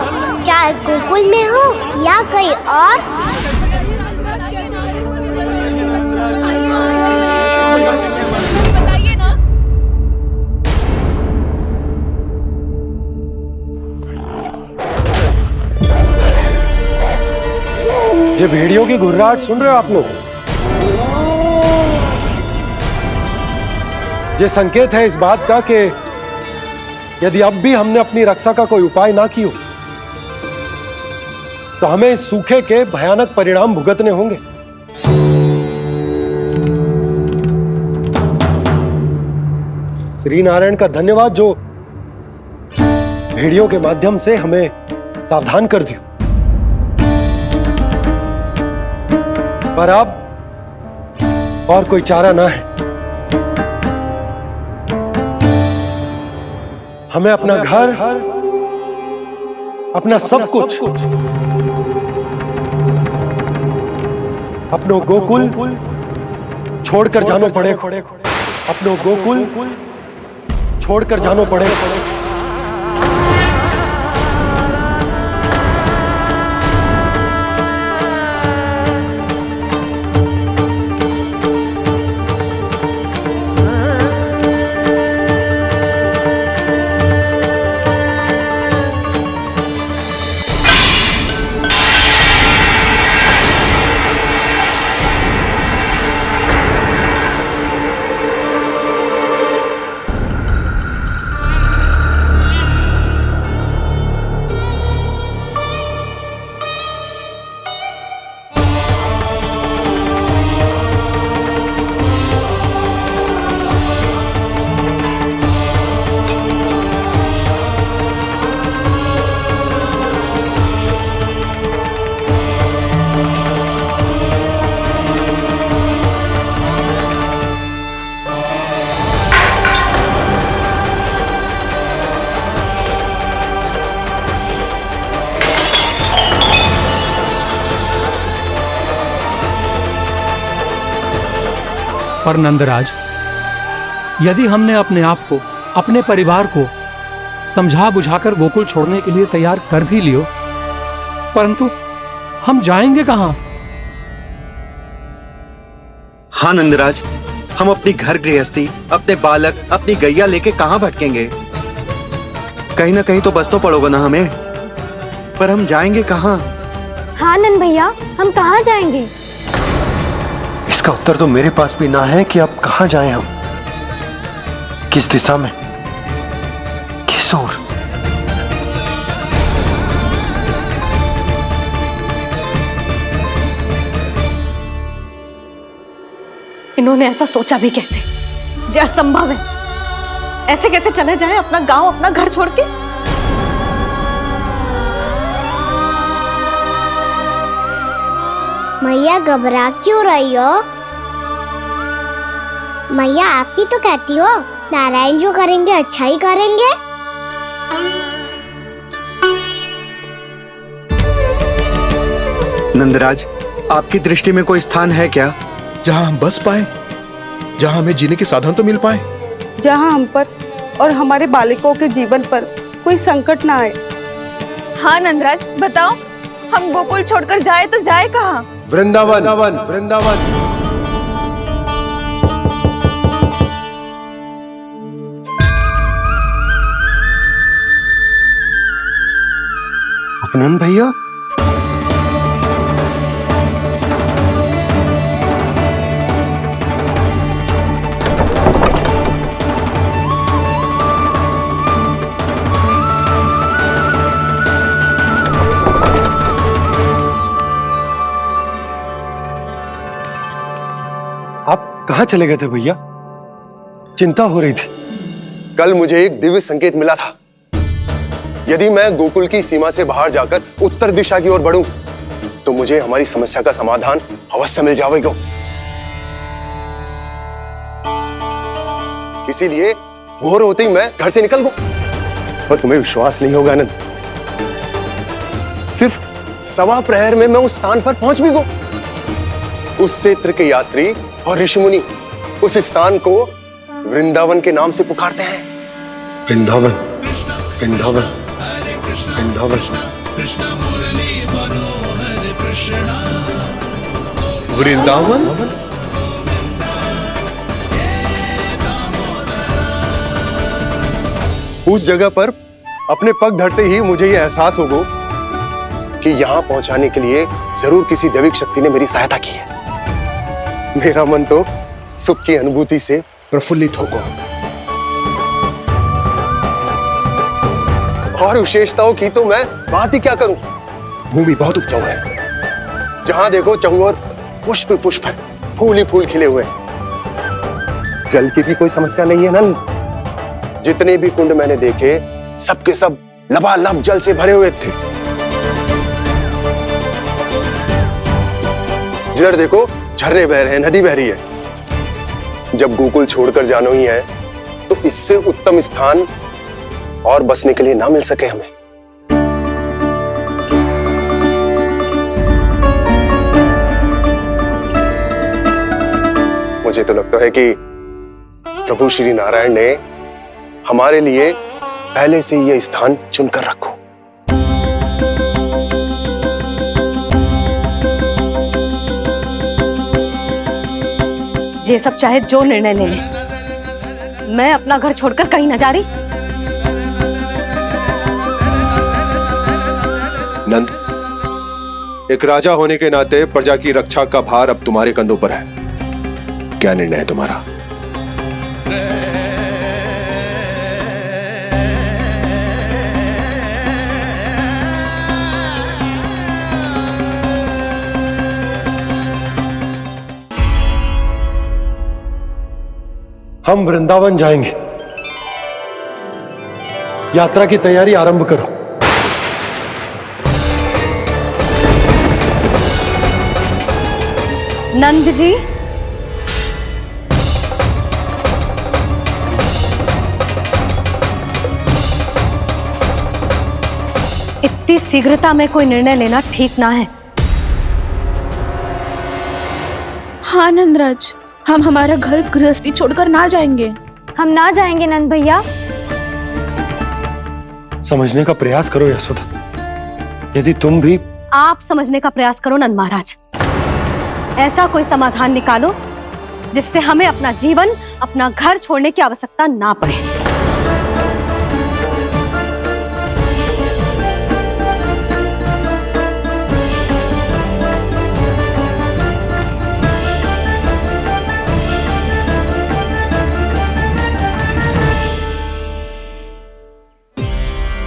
चाहे गोकुल में हो या कहीं और। बताइए ना। ये भेड़ियों की घुर्राहट सुन रहे हो आप लोग? ये संकेत है इस बात का कि यदि अब भी हमने अपनी रक्षा का कोई उपाय ना किया तो हमें इस सूखे के भयानक परिणाम भुगतने होंगे। श्री नारायण का धन्यवाद जो भेड़ियों के माध्यम से हमें सावधान कर दिया। पर अब और कोई चारा ना है। हमें अपना घर, अपना सब कुछ, अपनों गोकुल छोड़कर जानो पड़ेगा। अपनों गोकुल छोड़कर जानो पड़ेगा। पर नंदराज, यदि हमने अपने आप को, अपने परिवार को समझा बुझाकर गोकुल छोड़ने के लिए तैयार कर भी लियो, परंतु हम जाएंगे कहां? हाँ नंदराज, हम अपनी घर गृहस्थी, अपने बालक, अपनी गैया लेके कहां भटकेंगे? कहीं ना कहीं तो बस तो पड़ोगा ना हमें, पर हम जाएंगे कहां? हाँ नंद भैया, हम कहाँ जाएंगे? इसका उत्तर तो मेरे पास भी ना है कि अब कहां जाएं हम, किस दिशा में, किस ओर। इन्होंने ऐसा सोचा भी कैसे? जो असंभव है। ऐसे कैसे चले जाएं अपना गांव, अपना घर छोड़ के? मैया घबरा क्यों रही हो? मैया आप ही तो कहती हो नारायण जो करेंगे अच्छा ही करेंगे। नंदराज, आपकी दृष्टि में कोई स्थान है क्या जहां हम बस पाए, जहां हमें जीने के साधन तो मिल पाए, जहाँ हम पर और हमारे बालकों के जीवन पर कोई संकट ना आए? हाँ नंदराज, बताओ, हम गोकुल छोड़कर जाए तो जाए कहाँ? वृंदावन, वृंदावन। अपनन भैया, कहां चले गए थे भैया? चिंता हो रही थी। कल मुझे एक दिव्य संकेत मिला था। यदि मैं गोकुल की सीमा से बाहर जाकर उत्तर दिशा की ओर बढ़ूं, तो मुझे हमारी समस्या का समाधान अवश्य मिल जाएगा। इसीलिए भोर होते ही मैं घर से निकल गया। पर तुम्हें विश्वास नहीं होगा आनंद, सिर्फ सवा प्रहर में मैं उस स्थान पर पहुंच भी गया। उस क्षेत्र के यात्री और ऋषि मुनि उस स्थान को वृंदावन के नाम से पुकारते हैं। वृंदावन, वृंदावन, वृंदावन, वृंदावन। उस जगह पर अपने पग धरते ही मुझे यह एहसास होगा कि यहां पहुंचाने के लिए जरूर किसी दैविक शक्ति ने मेरी सहायता की है। मेरा मन तो सुख की अनुभूति से प्रफुल्लित होगा। और विशेषताओं की तो मैं बात ही क्या करूं। भूमि बहुत उपजाऊ है, जहां देखो चहुओर पुष्प पुष्प है, फूल ही फूल खिले हुए हैं। जल की भी कोई समस्या नहीं है नंद। जितने भी कुंड मैंने देखे सबके सब लबालब जल से भरे हुए थे। जिधर देखो झरने बह रहे हैं, नदी बह रही है। जब गोकुल छोड़कर जाना ही है तो इससे उत्तम स्थान और बसने के लिए ना मिल सके हमें। मुझे तो लगता है कि प्रभु श्री नारायण ने हमारे लिए पहले से यह स्थान चुनकर रखो। ये सब चाहे जो निर्णय ले ले, मैं अपना घर छोड़कर कहीं न जा रही। नंद, एक राजा होने के नाते प्रजा की रक्षा का भार अब तुम्हारे कंधों पर है। क्या निर्णय है तुम्हारा? हम वृंदावन जाएंगे। यात्रा की तैयारी आरंभ करो। नंद जी, इतनी शीघ्रता में कोई निर्णय लेना ठीक ना है। हाँ नंदराज, हम हमारा घर गृहस्थी छोड़कर ना जाएंगे। हम ना जाएंगे नंद भैया। समझने का प्रयास करो यशोदा। यदि तुम भी आप समझने का प्रयास करो नंद महाराज। ऐसा कोई समाधान निकालो जिससे हमें अपना जीवन, अपना घर छोड़ने की आवश्यकता ना पड़े।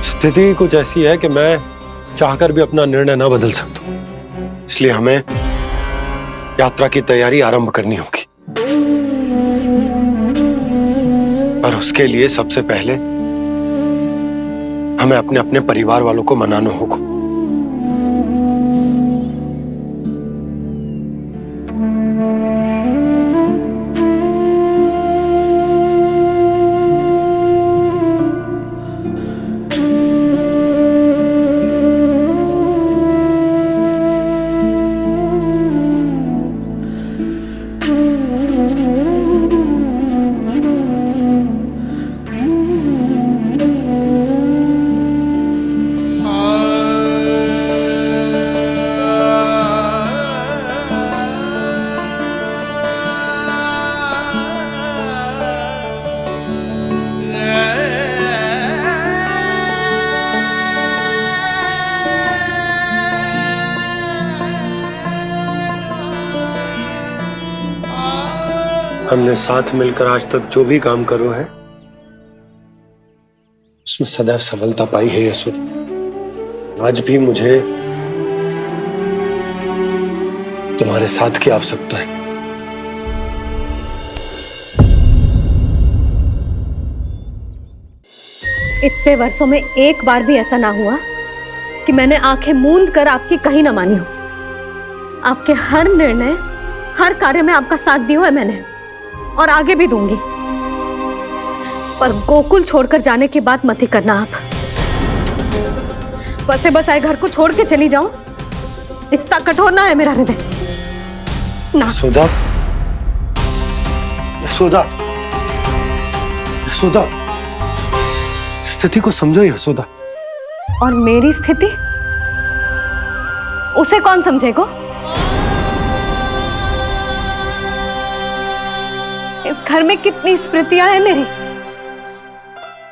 स्थिति कुछ ऐसी है कि मैं चाहकर भी अपना निर्णय न बदल सकता, इसलिए हमें यात्रा की तैयारी आरंभ करनी होगी। और उसके लिए सबसे पहले हमें अपने अपने परिवार वालों को मनाना होगा। हमने साथ मिलकर आज तक जो भी काम करो है उसमें सदैव सफलता पाई है यशोदा। आज भी मुझे तुम्हारे साथ की आवश्यकता है। इतने वर्षों में एक बार भी ऐसा ना हुआ कि मैंने आंखें मूंद कर आपकी कहीं ना मानी हो। आपके हर निर्णय, हर कार्य में आपका साथ दिया है मैंने, और आगे भी दूंगी। पर गोकुल छोड़कर जाने की बात मत ही करना आप। बसे बसाए घर को छोड़ के चली जाऊं, इतना कठोर ना है मेरा हृदय ना। यशोदा, यशोदा, यशोदा, स्थिति को समझो यशोदा। और मेरी स्थिति उसे कौन समझेगा? इस घर में कितनी स्मृतियां हैं मेरी।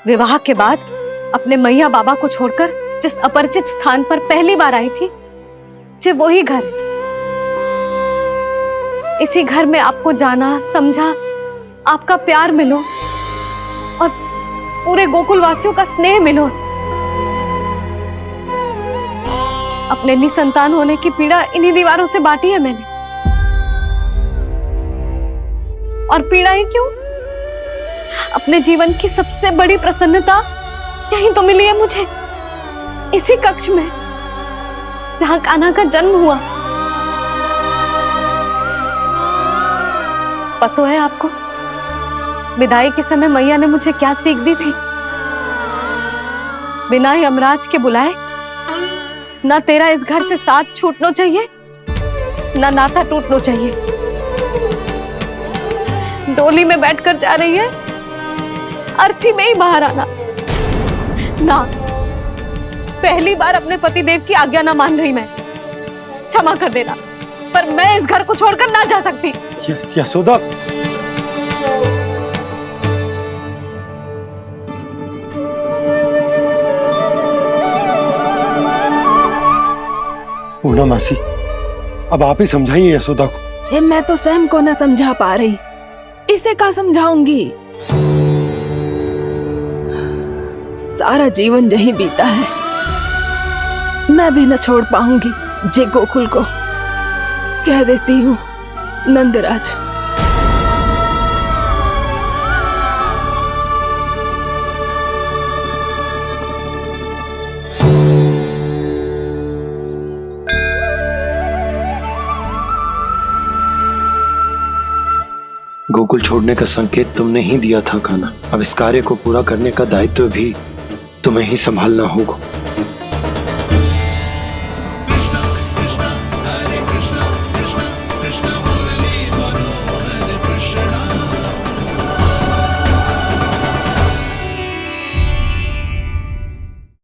विवाह के बाद अपने मैया बाबा को छोड़कर जिस अपरिचित स्थान पर पहली बार आई थी, जो वही घर। इसी घर में आपको जाना, समझा, आपका प्यार मिलो और पूरे गोकुल वासियों का स्नेह मिलो। अपने निसंतान होने की पीड़ा इन्हीं दीवारों से बांटी है मैंने। और पीड़ा ही क्यों? अपने जीवन की सबसे बड़ी प्रसन्नता यहीं तो मिली है मुझे, इसी कक्ष में जहां कान्हा का जन्म हुआ। पता है आपको विदाई के समय मैया ने मुझे क्या सीख दी थी? बिना ही यमराज के बुलाए ना तेरा इस घर से साथ छूटना चाहिए, ना नाता टूटना चाहिए। डोली में बैठकर जा रही है, अर्थी में ही बाहर आना ना। पहली बार अपने पति देव की आज्ञा ना मान रही मैं, क्षमा कर देना, पर मैं इस घर को छोड़कर ना जा सकती। यशोदा, पूर्णा मासी, अब आप ही समझाइए यशोदा को। मैं तो स्वयं को न समझा पा रही, इसे क्या समझाऊंगी? सारा जीवन यही बीता है, मैं भी न छोड़ पाऊंगी। जे गोकुल को कह देती हूँ नंदराज। गोकुल छोड़ने का संकेत तुमने ही दिया था कान्हा। अब इस कार्य को पूरा करने का दायित्व भी तुम्हें ही संभालना होगा।